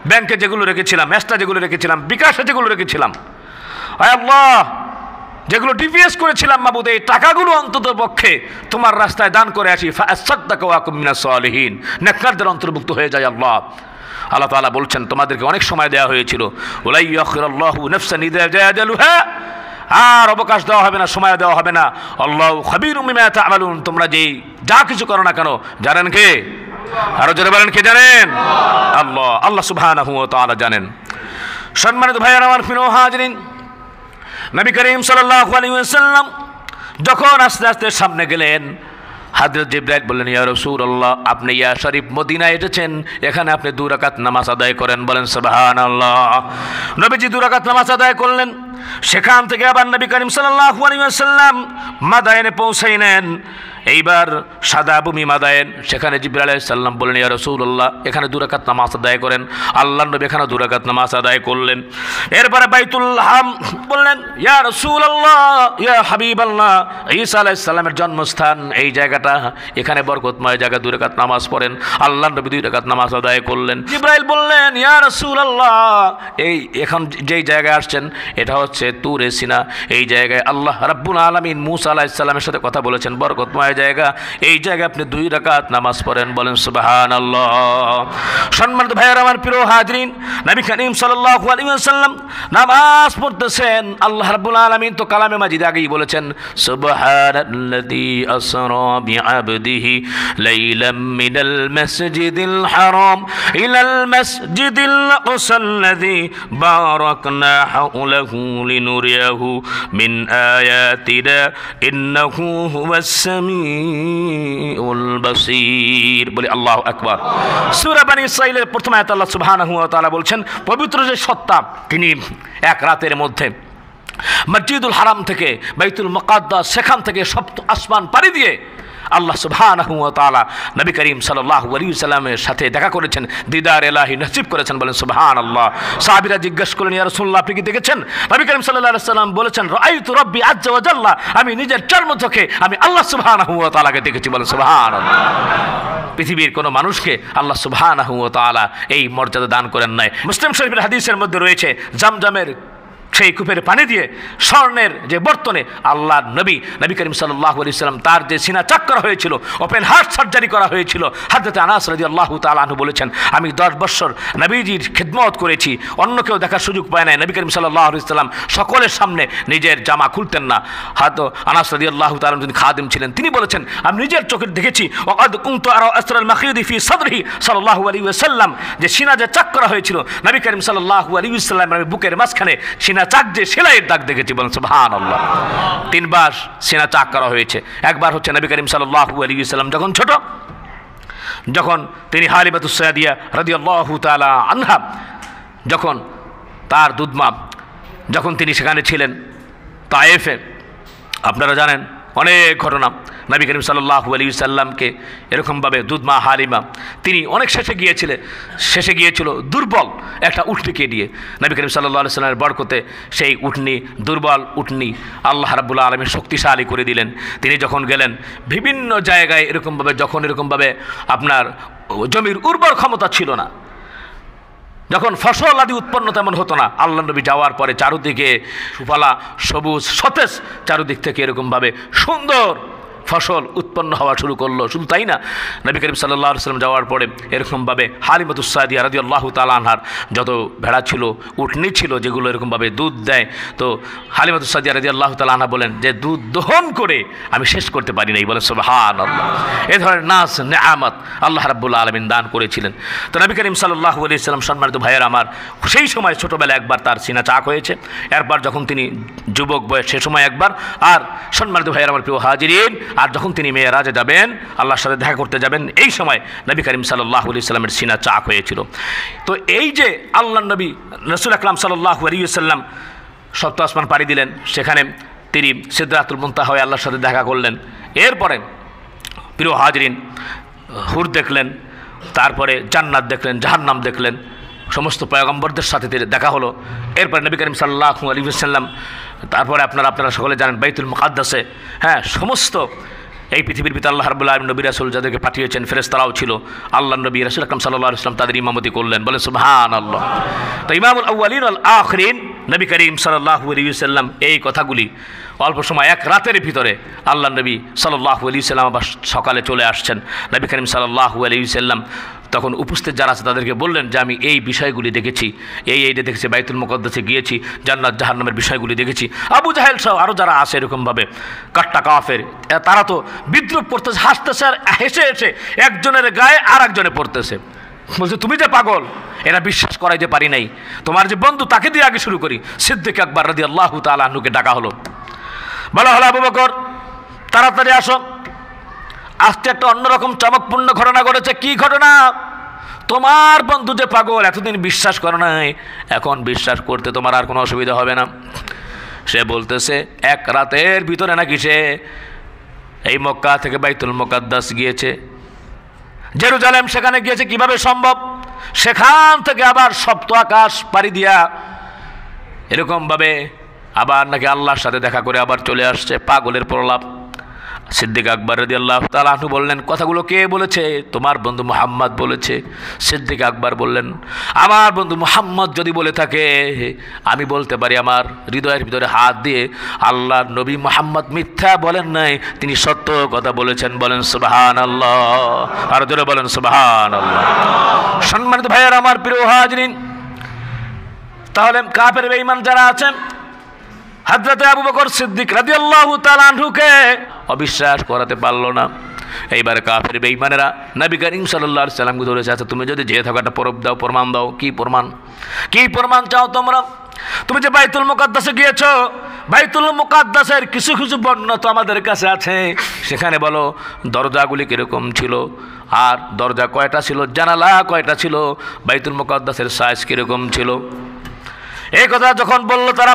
ব্যাংকে যেগুলো রেখেছিলাম, এক্সট্রা যেগুলো রেখেছিলাম, বিকাশে যেগুলো রেখেছিলাম, আল্লাহ যেগুলো ডিপিএস করেছিলাম মাবুদ, এই টাকাগুলো অন্ততপক্ষে তোমার রাস্তায় দান করে আসি। ফাআসাদদাকু ওয়া আকুম মিনাস সালিহিন, নেককারদের অন্তর্ভুক্ত হয়ে যায়। আল্লাহ তাআলা বলছেন তোমাদেরকে অনেক সময় দেওয়া হয়েছিল, ওয়ালা ইউআখিরুল্লাহু নাফসান ইযা জাআ আজালুহা, আর অবকাশ দেওয়া হবে না, সময় দেওয়া হবে না। আল্লাহু খাবীরুম বিমা তা'মালুন, তোমরা যেই যা কিছু করো না কেন জানেন কে? আরো জোরে বলেন কে জানেন? আল্লাহ। আল্লাহ সুবহানাহু ওয়া তাআলা জানেন। সম্মানিত ভাইয়েরা আমার প্রিয় হাজিরিন, নবী করিম সাল্লাল্লাহু আলাইহি ওয়াসাল্লাম যখন আস্তে আস্তে সামনে গেলেন, হযরত জিবরাইল বললেন ইয়া রাসূলুল্লাহ, আপনি ইয়া শরীফ মদিনায় এসেছেন, এখানে আপনি 2 রাকাত নামাজ আদায় করেন। বলেন সুবহানাল্লাহ। নবীজি 2 রাকাত নামাজ আদায় করলেন। সেখান থেকে আবার নবী করিম সাল্লাল্লাহু আলাইহি ওয়াসাল্লাম মাদায়েনে পৌঁছাইলেন। এইবার সাদা ভূমি মাদায়েন, সেখানে জিবরাইল আলাইহিস সালাম বললেন ইয়া রাসূলুল্লাহ, এখানে 2 রাকাত নামাজ আদায় করেন। আল্লাহর নবী এখানে 2 রাকাত নামাজ আদায় করলেন। এরপরে বাইতুল হাম বললেন ইয়া রাসূলুল্লাহ, ইয়া হাবিবাল্লাহ, ঈসা আলাইহিস সালামের জন্মস্থান এই জায়গাটা, এখানে বরকতময় জায়গা, 2 রাকাত নামাজ পড়েন। আল্লাহর নবী 2 রাকাত নামাজ আদায় করলেন। জিবরাইল বললেন ইয়া রাসূলুল্লাহ, এই এখন যেই জায়গায় আসছেন এটা হচ্ছে তুরে সিনা। এই জায়গায় আল্লাহ রাব্বুল আলামিন মূসা আলাইহিস সালামের সাথে কথা বলেছেন, বরকতময় জায়গা, এই জায়গায় আপনি 2 রাকাত নামাজ পড়েন। বলেন সুবহানাল্লাহ। সম্মানিত ভাইয়েরা আমার প্রিয় হাজিরিন, নবী করিম সাল্লাল্লাহু আলাইহি ওয়াসাল্লাম নামাজ পড়তেছেন। আল্লাহ রাব্বুল আলামিন তো কালামে মাজিদ আগেই বলেছেন সুবহানাল্লাযী আসরা বিআবদিহি লাইলাম মিনাল মাসজিদিল হারাম ইলাল মাসজিদিল আকসাল্লাযী বারাকনা হাওলাহু লিনুরিয়াহু মিন আয়াতিনা ইন্নাহু হুয়াস সামিউল বাসীর। বলি আল্লাহু আকবার। সূরা বনী ইসরাঈলের প্রথম আয়াতে আল্লাহ সুবহানাহু ওয়া তাআলা বলছেন পবিত্র যে সত্তা, তিনি এক রাতের মধ্যে মসজিদুল হারাম থেকে বাইতুল মুকাদ্দাস, সেখান থেকে সপ্ত আসমান পাড়ি দিয়ে আল্লাহ সুবহানাহু ওয়া তাআলা নবী করিম সাল্লাল্লাহু আলাইহি ওয়াসাল্লামের সাথে দেখা করেছেন, দিদার ইলাহি নসিব করেছেন। বলেন সুবহানাল্লাহ। সাহাবীরা জিজ্ঞেস করলেন ইয়া রাসূলুল্লাহ, আপনি কি দেখেছেন? নবী করিম সাল্লাল্লাহু আলাইহি ওয়াসাল্লাম বলেছেন রাআইতু রাব্বি আযজা ওয়া জাল্লা, আমি নিজের চর্মচোখে আমি আল্লাহ সুবহানাহু ওয়া তাআলাকে দেখেছি। বলেন সুবহানাল্লাহ। পৃথিবীর কোনো মানুষকে আল্লাহ সুবহানাহু ওয়া তাআলা এই মর্যাদা দান করেন নাই। মুসলিম শরীফের হাদিসের মধ্যে রয়েছে জামজামের সেই কূপের পানি দিয়ে স্বর্ণের যে বর্তনে আল্লাহ নবী করিম সাল্লাল্লাহু আলাইহি ওয়াসাল্লাম তার যে সিনা চাক করা হয়েছিল, ওপেন হার্ট সার্জারি করা হয়েছিল। হযরত আনাস রাদিয়াল্লাহু তাআলা আনহু বলেছেন আমি 10 বছর নবীজির খিদমত করেছি, অন্য কেউ দেখার সুযোগ পায় নাই। নবী করিম সাল্লাল্লাহু আলাইহি ওয়াসাল্লাম সকলের সামনে নিজের জামা খুলতেন না। হযরত আনাস রাদিয়াল্লাহু তাআলা যিনি খাদিম ছিলেন, তিনি বলেছেন আমি নিজের চোখে দেখেছি ওয়াকাদ কুনতু আরা আসরাল মাখিদি ফি সাদরিহি সাল্লাল্লাহু আলাইহি ওয়াসাল্লাম, যে সিনা যে চাক করা হয়েছিল নবী করিম সাল্লাল্লাহু আলাইহি ওয়াসাল্লামের বুকের মাঝখানে সিনা চাক যে সেলাইয়ের দাগ দেখেছি। বলেন সুবহানাল্লাহ। 3 বার সিনা চাক করা হয়েছে। একবার হচ্ছে নবী করিম সাল্লাল্লাহু আলাইহি ওয়াসাল্লাম যখন ছোট, যখন তিনি হালিমাতুস সাদিয়া রাদিয়াল্লাহু তাআলা আনহা, যখন তার দুধমা, যখন তিনি সেখানে ছিলেন তায়েফে, আপনারা জানেন অনেক ঘটনা। নবী করিম সাল্লাল্লাহু আলাইহি সাল্লামকে এরকমভাবে দুধমা হালিমা তিনি অনেক শেষে গিয়েছিল দুর্বল একটা উটনিকে দিয়ে। নবী করিম সাল্লাল্লাহু আলাইহি সাল্লামের বরকতে সেই উটনি, দুর্বল উটনি আল্লাহ রাব্বুল আলামিন শক্তিশালী করে দিলেন। তিনি যখন গেলেন বিভিন্ন জায়গায় এরকমভাবে আপনার জমির উর্বর ক্ষমতা ছিল না, যখন ফসল আদি উৎপন্ন তেমন হতো না, আল্লাহ নবী যাওয়ার পরে চারদিকে সুফলা সবুজ সতেজ, চারদিক থেকে এরকমভাবে সুন্দর ফসল উৎপন্ন হওয়া শুরু করলো। শুধু তাই না, নবী করিম সাল্লাল্লাহু আলাইহি ওয়াসাল্লাম যাওয়ার পরে এরকমভাবে হালিমাতুস সাদিয়া রাদিয়াল্লাহু তাআলা আনহার যত ভেড়া ছিল, উটনি ছিল, যেগুলো এরকমভাবে দুধ দেয়, তো হালিমাতুস সাদিয়া রাদিয়াল্লাহু তাআলা আনহা বলেন যে দুধ দহন করে আমি শেষ করতে পারি নাই। বলে সুবহানাল্লাহ। এই ধরনের নাস নেয়ামত আল্লাহ রাব্বুল আলামিন দান করেছিলেন। তো নবী করিম সাল্লাল্লাহু আলাইহি ওয়াসাল্লাম, সম্মানিত ভাইয়ের আমার, সেই সময় ছোটোবেলা একবার তার সিনা চাক হয়েছে, এরপর যখন তিনি যুবক বয়স সে সময় একবার, আর সম্মানিত ভাইয়ের আমার প্রিয় হাজিরিন, আর যখন তিনি মেরাজে যাবেন, আল্লাহর সাথে দেখা করতে যাবেন, এই সময় নবী করিম সাল্লাল্লাহু আলাইহি ওয়াসাল্লামের সিনা চাক হয়েছিল। তো এই যে আল্লাহর নবী রাসূল আকরাম সাল্লাল্লাহু আলাইহি ওয়াসাল্লাম সপ্ত আসমান পাড়ি দিলেন, সেখানে তিনি সিদরাতুল মুনতাহা হয়ে আল্লাহর সাথে দেখা করলেন। এরপরে প্রিয় হাজিরিন, হুর দেখলেন, তারপরে জান্নাত দেখলেন, জাহান্নাম দেখলেন, সমস্ত পয়গম্বরদের সাথে দেখা হলো। এরপরে নবী করিম সাল্লাল্লাহু আলাইহি ওয়াসাল্লাম তারপরে আপনারা সকলে জানেন বাইতুল মুকাদ্দাসে, সমস্ত এই পৃথিবীর ভিতরে আল্লাহ রাব্বুল আলামিন নবী রাসূল যাদেরকে পাঠিয়েছেন ফেরেশতারাও ছিল, আল্লাহ নবী রাসূল আকরাম সাল্লাল্লাহু আলাইহি ওয়াসাল্লাম তাদের ইমামতি করলেন। বলে সুবহানাল্লাহ। তো ইমামুল আউয়ালিন ওয়াল আখিরিন নবী করিম সাল্লাল্লাহু আলাইহি ওয়াসাল্লাম এই কথাগুলি অল্প সময়, এক রাতের ভিতরে আল্লাহ নবী সাল্লাল্লাহু আলাইহি ওয়াসাল্লাম আবার সকালে চলে আসছেন। নবী করিম সাল্লাল্লাহু আলাইহি ওয়াসাল্লাম তখন উপস্থিত যারা আছে তাদেরকে বললেন যে আমি এই বিষয়গুলি দেখেছি, এইটা দেখেছি, বাইতুল মুকাদ্দাসে গিয়েছি, জান্নাত জাহান্নামের বিষয়গুলি দেখেছি। আবু জাহেল সহ আরও যারা আছে এরকমভাবে কাট্টা কাফের, তারা তো বিদ্রুপ করতেছে, হাসতেছে, আর হেসে হেসে একজনের গায়ে আর একজনে পড়তেছে। বলছে তুমি যে পাগল, এরা বিশ্বাস করাইতে পারি নাই, তোমার যে বন্ধু তাকে দিয়ে আগে শুরু করি। সিদ্দিক আকবর রাদিয়াল্লাহু তাআলা আনহুকে ডাকা হলো, বলা হলো আবু বকর তাড়াতাড়ি আসো, আজকে একটা অন্যরকম চমকপূর্ণ ঘটনা ঘটেছে। কি ঘটনা? তোমার বন্ধু যে পাগল, এতদিন বিশ্বাস করো নাই, এখন বিশ্বাস করতে তোমার আর কোনো অসুবিধা হবে না। সে বলতেছে এক রাতের ভিতরে নাকি সে এই মক্কা থেকে বাইতুল মুকাদ্দাস গিয়েছে, জেরুজালেম সেখানে গিয়েছে। কিভাবে সম্ভব? সেখান থেকে আবার সপ্ত আকাশ পাড়ি দিয়া এরকমভাবে আবার নাকি আল্লাহর সাথে দেখা করে আবার চলে আসছে। পাগলের প্রলাপ। সিদ্দিক আকবর রাদিয়াল্লাহু তাআলা আনহু বললেন কথাগুলো কে বলেছে? তোমার বন্ধু মুহাম্মদ বলেছে। সিদ্দিক আকবর বললেন আমার বন্ধু মুহাম্মদ যদি বলে থাকে, আমি বলতে পারি আমার হৃদয়ের ভিতরে হাত দিয়ে, আল্লাহর নবী মুহাম্মদ মিথ্যা বলেন নাই, তিনি সত্য কথা বলেছেন। বলেন সুবহানাল্লাহ। আর জোরে বলেন সুবহানাল্লাহ। সম্মানিত ভাইয়েরা আমার, প্রিয় হাজিরিন, তাহলে কাফের বেঈমান যারা আছেন, হযরত আবু বকর সিদ্দিক রাদিয়াল্লাহু তাআলা আনহুকে অবিশ্বাস করাতে পারল না। এইবার কাফের বেঈমানেরা নবী করিম সাল্লাল্লাহু আলাইহি সাল্লামকে ধরেছে, আচ্ছা তুমি যদি যেয়ে থাকো একটা প্রমাণ দাও, প্রমাণ দাও। কি প্রমাণ চাও তোমরা? তুমি যে বাইতুল মুকাদ্দাসে গিয়েছো, বাইতুল মুকাদ্দাসের কিছু কিছু বর্ণনা তো আমাদের কাছে আছে, সেখানে বলো দরজাগুলি কিরকম ছিল, আর দরজা কয়টা ছিল, জানালা কয়টা ছিল, বাইতুল মুকাদ্দাসের সাইজ কিরকম ছিল। এই কথা যখন বলল তারা,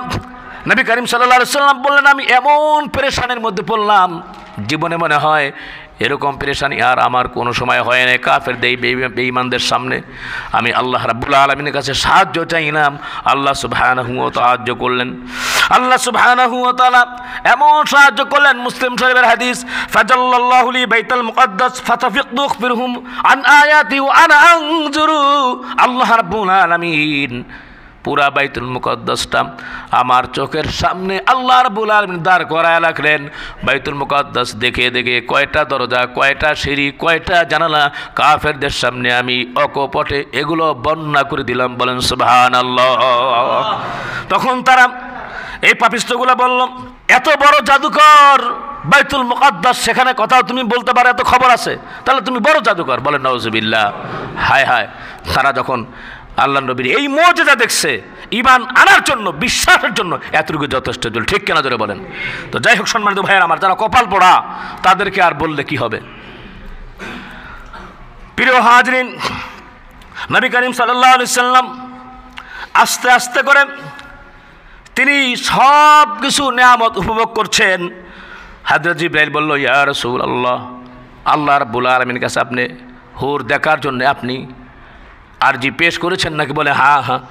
নবী করিম সাল্লাল্লাহু আলাইহি সাল্লাম বললেন আমি এমন পেরেশানির মধ্যে পড়লাম, জীবনে মনে হয় এরকম পেরেশানি আর আমার কোনো সময় হয় না। কাফের বেঈমানদের সামনে আমি আল্লাহ রাব্বুল আলামিনের কাছে সাহায্য চাইলাম, আল্লাহ সুবহানাহু ওয়া তাআলা সাহায্য করলেন। আল্লাহ সুবহানাহু ওয়া তাআলা এমন সাহায্য করলেন, মুসলিম শরীফের হাদিস, ফাজাল্লাল্লাহু লি বাইতুল মুকাদ্দাস ফাতাফিকতু আখবিরহুম আন আয়াতি ওয়া আনা আনজুরু। আল্লাহ রাব্বুল আলামিন পুরা বাইতুল মুকাদ্দাসটা আমার চোখের সামনে আল্লাহ রাব্বুল আলামিন দাঁড় করায় রাখলেন। বাইতুল মুকাদ্দাস দেখে দেখে কয়টা দরজা, কয়টা সিঁড়ি, কয়টা জানালা কাফেরদের সামনে আমি অকপটে এগুলো বর্ণনা করে দিলাম। বলেন সুবহানাল্লাহ। তখন তারা এই পাপিষ্ঠগুলো বলল, এত বড় জাদুকর বাইতুল মুকাদ্দাস, সেখানে কথাও তুমি বলতে পারো, এত খবর আছে, তাহলে তুমি বড় জাদুকর। বলেন নাউজুবিল্লাহ। হায় হায়, তারা যখন আল্লাহ নবীর এই মুজিজা দেখছে, ঈমান আনার জন্য, বিশ্বাসের জন্য এতটুকু যথেষ্ট। ঠিক কেনা জোরে বলেন। তো যাই হোক সম্মানিত ভাইয়েরা আমার, যারা কপাল পোড়া তাদেরকে আর বললে কি হবে। প্রিয় হাজরিন, নবী করিম সাল্লাল্লাহু আলাইহি সাল্লাম আস্তে আস্তে করে তিনি সব কিছু নেয়ামত উপভোগ করছেন। হযরত জিবরাইল বলল, ইয়া রাসূলুল্লাহ, আল্লাহ রাব্বুল আলামিনের কাছে আপনি হুর দেখার জন্য আপনি আরজি পেশ করেছেন নাকি? বলে হ্যাঁ হ্যাঁ।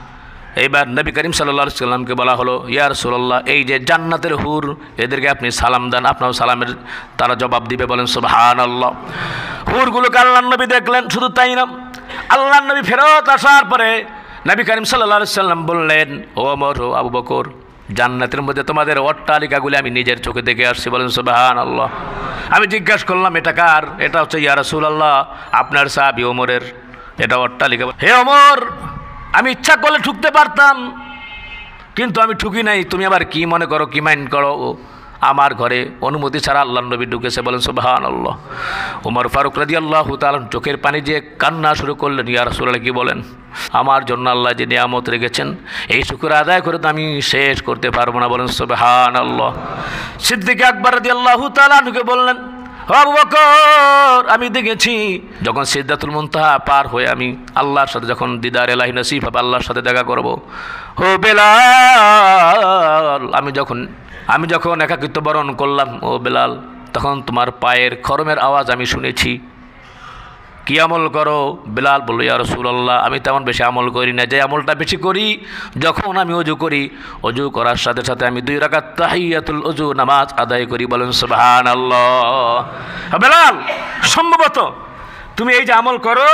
এইবার নবী করিম সাল্লাল্লাহু আলাইহি সাল্লামকে বলা হলো, ইয়া রাসূলুল্লাহ, এই যে জান্নাতের হুর, এদেরকে আপনি সালাম দেন, আপনার সালামের তারা জবাব দিবে। বলেন সুবহানাল্লাহ। হুরগুলোকে আল্লাহর নবী দেখলেন। শুধু তাই না, আল্লাহর নবী ফেরত আসার পরে নবী করিম সাল্লাল্লাহু আলাইহি সাল্লাম বললেন, ও ওমর, ও আবু বকর, জান্নাতের মধ্যে তোমাদের অট্টালিকাগুলি আমি নিজের চোখে দেখে আসছি। বলেন সুবহানাল্লাহ। আমি জিজ্ঞাসা করলাম, এটা কার? এটা হচ্ছে ইয়া রাসূলুল্লাহ আপনার সাহাবী ওমরের, এটা অট্টালিকা। হে ওমর, আমি ইচ্ছা করলে ঠুকতে পারতাম, কিন্তু আমি ঠুকি নাই। তুমি আবার কি মনে করো, কি মাইন্ড করো? আমার ঘরে অনুমতি ছাড়া আল্লাহর নবী ঢুকেছে। বলেন সুবহানাল্লাহ। ওমর ফারুক রাদিয়াল্লাহু তাআলা চোখের পানি দিয়ে কান্না শুরু করলেন। ইয়া রাসূলুল্লাহ, কি বলেন? আমার জন্য আল্লাহ যে নিয়ামত রেখেছেন, এই শুকর আদায় করে তো আমি শেষ করতে পারবো না। বলেন সুবহানাল্লাহ। সিদ্দিক আকবর রাদিয়াল্লাহু তাআলা আনহুকে বললেন, আবু বকর, আমি দেখেছি যখন সিদরাতুল মুনতাহা পার হয়ে আমি আল্লাহর সাথে যখন দিদার ইলাহি নসিব হবে, আল্লাহর সাথে দেখা করব, ও বেলাল, আমি যখন একাকিত্ব বরণ করলাম, ও বেলাল, তখন তোমার পায়ের খরমের আওয়াজ আমি শুনেছি। কি আমল করো? বেলাল বলল, ইয়া রাসূলুল্লাহ, আমি তেমন বেশি আমল করি না। যে আমলটা বেশি করি, যখন আমি অজু করি, অজু করার সাথে সাথে আমি 2 রাকাত তাহিয়াতুল অজু নামাজ আদায় করি। বলেন সুবহানাল্লাহ। বেলাল, সম্ভবত তুমি এই যে আমল করো,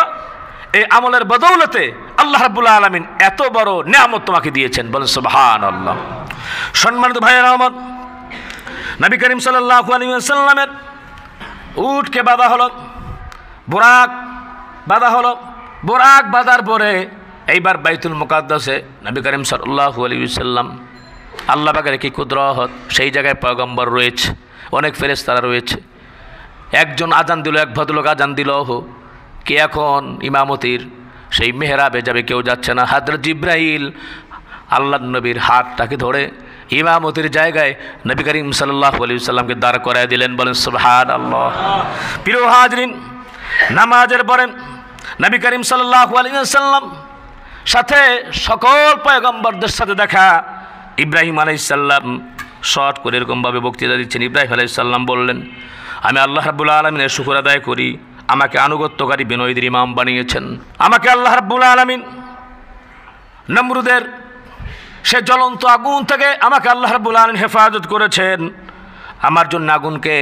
এই আমলের বদৌলতে আল্লাহ রাব্বুল আলামিন এত বড় নিয়ামত তোমাকে দিয়েছেন। বলেন সুবহানাল্লাহ। সম্মানিত ভাইয়েরা আমার, নবী করিম সাল্লাল্লাহু আলাইহি ওয়াসাল্লামের উটকে বাঁধা হলো, বুরাক বাঁধা হলো। বুরাক বাঁধার পরে এইবার বাইতুল মুকাদ্দাসে নবী করিম সাল্লাল্লাহু আলাইহি ওয়াসাল্লাম, আল্লাহ পাকের কি কুদরত, সেই জায়গায় পয়গম্বর রয়েছে, অনেক ফেরেশতারা রয়েছে। একজন আজান দিল, এক ভদ্রলোক আজান দিল, কে এখন ইমামতির সেই মেহরাবে যাবে? কেউ যাচ্ছে না। হযরত জিবরাইল আল্লাহর নবীর হাতটাকে ধরে ইমামতির জায়গায় নবী করিম সাল্লাল্লাহু আলাইহি ওয়াসাল্লামকে দাঁড় করায় দিলেন। বলেন সুবহানাল্লাহ। প্রিয় হাজরিন, নামাজের পরে নবী করিম সাল্লাল্লাহু আলাইহি ওয়াসাল্লাম সাথে সকল পয়গম্বরদের সাথে দেখা। ইব্রাহিম আলাইহিস সালাম শর্ট করে এরকমভাবে বক্তৃতা দিচ্ছেন। ইব্রাহিম আলাইহিস সালাম বললেন, আমি আল্লাহ রাব্বুল আলামিনের শুকর আদায় করি, আমাকে আনুগত্যকারী বিনয়ীদের ইমাম বানিয়েছেন। আমাকে আল্লাহ রাব্বুল আলামিন নমরুদের সে জ্বলন্ত আগুন থেকে আমাকে আল্লাহ রাব্বুল আলামিন হেফাজত করেছেন। আমার জন্য আগুনকে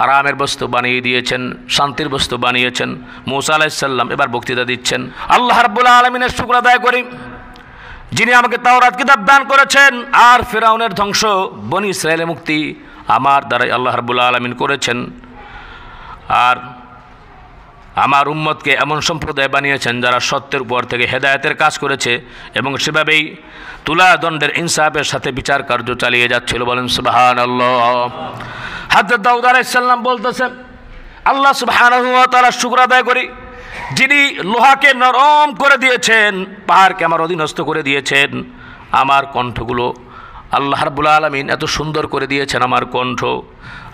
আরামের বস্তু বানিয়ে দিয়েছেন, শান্তির বস্তু বানিয়েছেন। মূসা আলাইহিস সালাম এবার বক্তৃতা দিচ্ছেন, আল্লাহ রাব্বুল আলামিনের শুকর আদায় করি, যিনি আমাকে তাওরাত কিতাব দান করেছেন, আর ফিরআউনের ধ্বংস, বনি ইসরায়েলের মুক্তি আমার দ্বারাই আল্লাহ রাব্বুল আলামিন করেছেন। আর আমার উম্মতকে এমন সম্প্রদায় বানিয়েছেন যারা সত্যের উপর থেকে হেদায়েতের কাজ করেছে এবং সেভাবেই তুলা দণ্ডের ইনসাফের সাথে বিচার কার্য চালিয়ে যাচ্ছিল। বলেন সুবহানাল্লাহ। হযরত দাউদ আলাইহিস সালাম বলতেছেন, আল্লাহ সুবহানাহু ওয়া তাআলা শুকর আদায় করি, যিনি লোহাকে নরম করে দিয়েছেন, পাহাড়কে আমার অধীনস্থ করে দিয়েছেন। আমার কণ্ঠগুলো আল্লাহ রাব্বুল আলামিন এত সুন্দর করে দিয়েছেন। আমার কণ্ঠ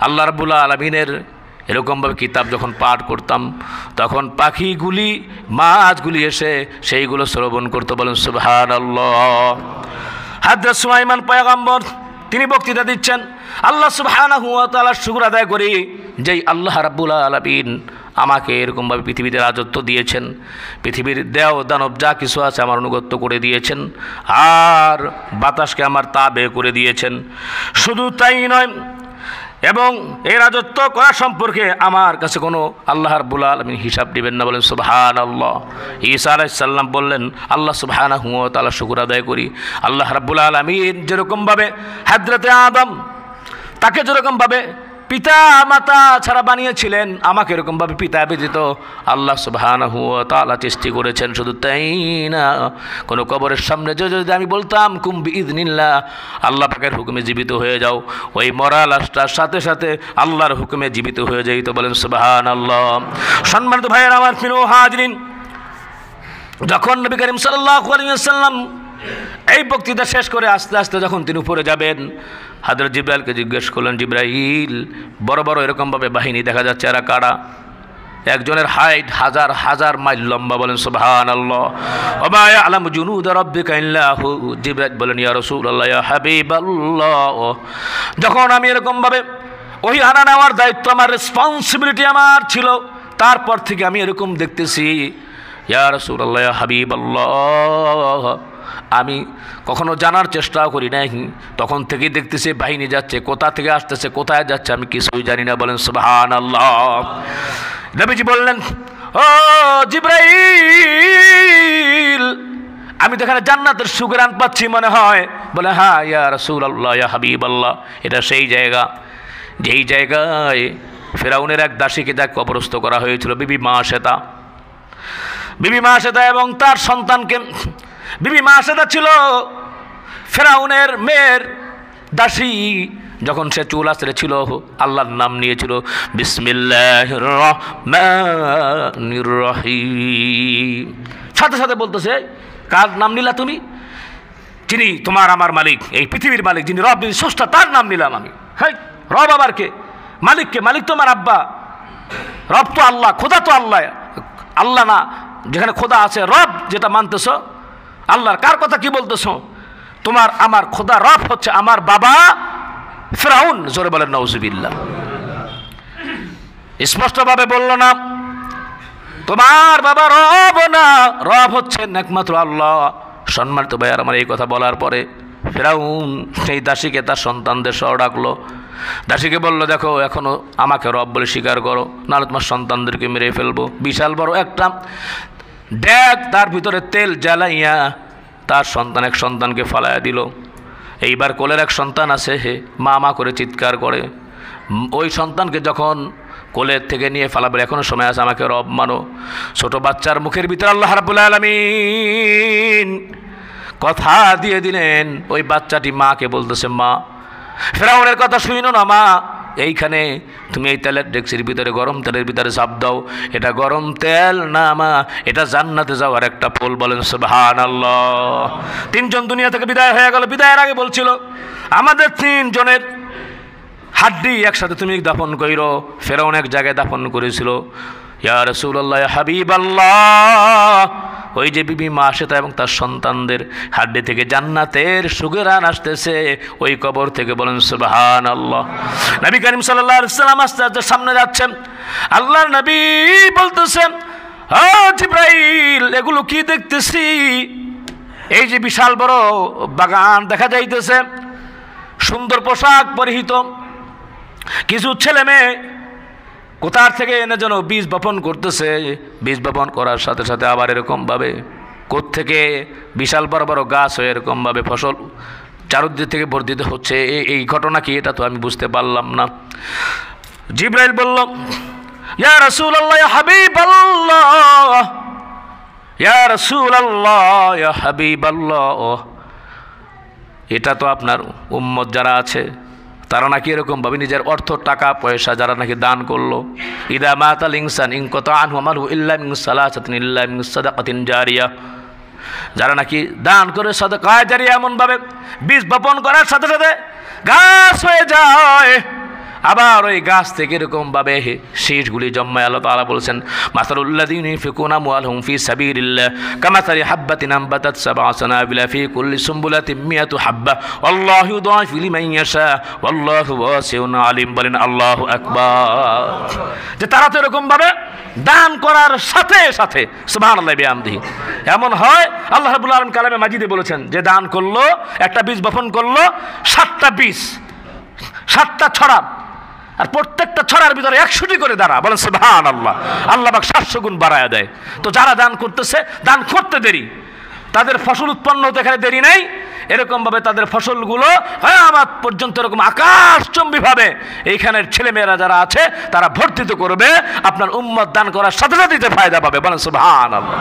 আল্লাহ রাব্বুল আলামিনের এরকমভাবে কিতাব যখন পাঠ করতাম, তখন পাখিগুলি, মাছগুলি এসে সেইগুলো শ্রবণ করতে। বলেন সুবহানাল্লাহ। হযরত সুলাইমান পয়গম্বর তিনি বক্তৃতা দিচ্ছেন, আল্লাহ সুবহানাহু ওয়া তাআলার শুকর আদায় করি, যেই আল্লাহ রাব্বুল আলামিন আমাকে এরকমভাবে পৃথিবীতে রাজত্ব দিয়েছেন, পৃথিবীর দেও দানব যা কিছু আছে আমার অনুগত্য করে দিয়েছেন, আর বাতাসকে আমার তাবে করে দিয়েছেন। শুধু তাই নয়, এবং এই রাজত্ব করা সম্পর্কে আমার কাছে কোনো আল্লাহ রাব্বুল আলামিন হিসাব দিবেন না। বলেন সুবহানাল্লাহ। ঈসা আলাইহিস সালাম বললেন, আল্লাহ সুবহানাহু ওয়া তাআলা শুকর আদায় করি, আল্লাহ রাব্বুল আলামিন যেরকমভাবে হযরতে আদম তাকে যেরকমভাবে পিতা মাতা ছাড়া বানিয়েছিলেন, আমাকে এরকমভাবে পিতা ব্যতীত আল্লাহ সুবহানাহু ওয়া তাআলা সৃষ্টি করেছেন। শুধু তাই না, কোনো কবরের সামনে যদি আমি বলতাম কুম বিইযনিল্লাহ, আল্লাহ পাকের হুকুমে জীবিত হয়ে যাও, ওই মরা লাশটার সাথে সাথে আল্লাহর হুকুমে জীবিত হয়ে যাইতো। বলেন সুবহানাল্লাহ। সম্মানিত ভাইয়েরা আমার, প্রিয় হাজরিন, যখন নবী করিম সাল্লাল্লাহু আলাইহি ওয়াসাল্লাম এই বক্তৃতা শেষ করে আস্তে আস্তে যখন তিনি উপরে যাবেন, হযরত জিবরাইলকে জিজ্ঞেস করলেন, জিবরাইল, বড় বড় এরকমভাবে বাহিনী দেখা যাচ্ছে, এরা কারা? একজনের হাইট 1000 1000 মাইল লম্বা। বলেন সুবহানাল্লাহ। ওয়া মা ইয়ালামু জুনুদা রাব্বিকা ইল্লা হু। জিবরাইল বলেন, ইয়া রাসূলুল্লাহ, ইয়া হাবিবাল্লাহ, যখন আমি এরকমভাবে ওহী আনা নেওয়ার দায়িত্ব আমার, রেসপন্সিবিলিটি আমার ছিল। তারপর থেকে আমি এরকম দেখতেছি, ইয়া রাসূলুল্লাহ, ইয়া হাবিবাল্লাহ, আমি কখনো জানার চেষ্টাও করি নাই, তখন থেকেই দেখতেছি বাহিনী যাচ্ছে, কোথা থেকে আসতেছে, কোথায় যাচ্ছে আমি কিছুই জানি না। বলেন সুবহানাল্লাহ। নবীজি বললেন, ও জিবরাইল, আমি তো এখানে জান্নাতের সুঘ্রাণ পাচ্ছি মনে হয়। বলে, হ্যাঁ ইয়া রাসূলুল্লাহ, ইয়া হাবিবাল্লাহ, এটা সেই জায়গা যেই জায়গায় ফেরাউনের এক দাসীকে যা কবরস্থ করা হয়েছিল, বিবি মাশেতা। বিবি মাশেতা এবং তার সন্তানকে, বিবি মাশেতা ছিল ফেরাউনের মেয়ের দাসী। যখন সে চুল আঁচড়ে ছিল, আল্লাহর নাম নিয়েছিল, বিসমিল্লাহির রহমানির রহিম। সাথে সাথে বলতেছে, কার নাম নিলা তুমি? যিনি তোমার আমার মালিক, এই পৃথিবীর মালিক, যিনি রব, যিনি স্রষ্টা, তার নাম নিলাম আমি। হ্যাঁ, রব আবার কে? মালিককে? মালিক তো আমার আব্বা। রব তো আল্লাহ, খোদা তো আল্লাহ। আল্লাহ না, যেখানে খোদা আছে, রব যেটা মানতেছ আল্লাহর, কার কথা কি বলতেছ? তোমার আমার খোদা রব হচ্ছে আমার বাবা ফিরআউন। জোরে বলেন নাউজুবিল্লাহ। স্পষ্টভাবে বলল না, তোমার বাবা রব না, রব হচ্ছেন একমাত্র আল্লাহ। সম্মানিত ভাইয়ার আমার, এই কথা বলার পরে ফিরআউন সেই দাসীকে তার সন্তানদের সহ ডাকলো। দাসীকে বলল, দেখো, এখনো আমাকে রব বলে স্বীকার করো, নাহলে তোমার সন্তানদেরকে মেরে ফেলবো। বিশাল বড় একটা ড্যাগ, তার ভিতরে তেল জ্বালাইয়া তার সন্তান, এক সন্তানকে ফালাইয়া দিল। এইবার কোলের এক সন্তান আছে, হে মা মা করে চিৎকার করে। ওই সন্তানকে যখন কোলের থেকে নিয়ে ফালাবে, এখনো সময় আছে, আমাকে রব মানো। ছোট বাচ্চার মুখের ভিতরে আল্লাহ রাব্বুল আলামিন কথা দিয়ে দিলেন। ওই বাচ্চাটি মাকে বলতেছে, মা, ফেরাউনের কথা শুনো না মা, এইখানে তুমি এই তেলের ডেকচির ভিতরে, গরম তেলের ভিতরে ঝাঁপ দাও। এটা গরম তেল না মা, এটা জান্নাতে যাওয়ার একটা ফুল। বলেন সুবহানাল্লাহ। তিনজন দুনিয়া থেকে বিদায় হয়ে গেল। বিদায়ের আগে বলছিল, আমাদের তিনজনের হাড্ডি একসাথে তুমি দাফন কইরো। ফেরাউন এক জায়গায় দাফন করেছিল। ইয়া রাসূলুল্লাহ, ইয়া হাবিবাল্লাহ, ওই যে বিবি মাশেতা এবং তার সন্তানদের হাড্ডি থেকে জান্নাতের সুঘ্রাণ আসতেছে ওই কবর থেকে। বলেন সুবহানাল্লাহ। নবী করিম সাল্লাল্লাহু আলাইহি ওয়াসাল্লাম আস্তে আস্তে সামনে যাচ্ছেন। আল্লাহর নবী বলতেছেন, ও জিবরাইল, এগুলো কি দেখতেছি? এই যে বিশাল বড় বাগান দেখা যাইতেছে, সুন্দর পোশাক পরিহিত কিছু ছেলে মেয়ে কোথার থেকে এনে যেন বীজ বপন করতেছে। বীজ বপন করার সাথে সাথে আবার এরকমভাবে কোত্থেকে বিশাল বড় বড় গাছ হয়ে এরকমভাবে ফসল চারদিক থেকে বর্ধিত হচ্ছে। এই ঘটনা কি? এটা তো আমি বুঝতে পারলাম না। জিবরাইল বলল, ইয়া রাসূলুল্লাহ, ইয়া হাবিবাল্লাহ, ইয়া রাসূলুল্লাহ, ইয়া হাবিবাল্লাহ, এটা তো আপনার উম্মত যারা আছে তারা নাকি এরকমভাবে নিজের অর্থ, টাকা পয়সা যারা নাকি দান করলো, ইদা মাতাল ইনসান ইনকাতা আনহু মালহু ইল্লা মিন সালাসাতিন ইল্লা মিন সাদাকাতিন জারিয়া, যারা নাকি দান করে সাদাকা জারিয়া, এমনভাবে বীজ বপন করার সাথে সাথে গাছ হয়ে যায়। আবার ওই গাছ থেকে এরকমভাবে শীষগুলি জন্মায়। আল্লাহ তাআলা বলছেন, মাসালুল্লাযীনা ইউনফিকুনা আমওয়ালাহুম ফী সাবিলিল্লাহ কামাসালি হাব্বাতিন আনবাতাত সাবআ সানাবিলা ফী কুল্লি সুমবুলাতিন মিয়াতু হাব্বা আল্লাহু ইউদাইফু লিমান ইয়াশা ওয়াল্লাহু ওয়াসিউন আলিম। বলেন আল্লাহু আকবার। যে তারা তো এরকমভাবে দান করার সাথে সাথে, সুবহানাল্লাহি বিহামদিহি, এমন হয় আল্লাহ রাব্বুল আলামিন কালামে মাজিদে বলেছেন যে দান করলো, একটা বীজ বপন করলো, 7টা বীজ, 7টা ছড়া, আর প্রত্যেকটা ছড়ার ভিতরে 100টি করে দাঁড়া। বলেন সুবহানাল্লাহ। আল্লাহ পাক 700 গুণ বাড়ায়া দেয়। তো যারা দান করতেছে, দান করতে দেরি, তাদের ফসল উৎপন্ন হতে এখানে দেরি নাই। এরকমভাবে তাদের ফসলগুলো কিয়ামত পর্যন্ত এরকম আকাশচুম্বীভাবে এইখানের ছেলেমেয়েরা যারা আছে তারা ভর্তিত করবে। আপনার উম্মত দান করার সাথে সাথে ফায়দা পাবে। বলেন সুবহানাল্লাহ।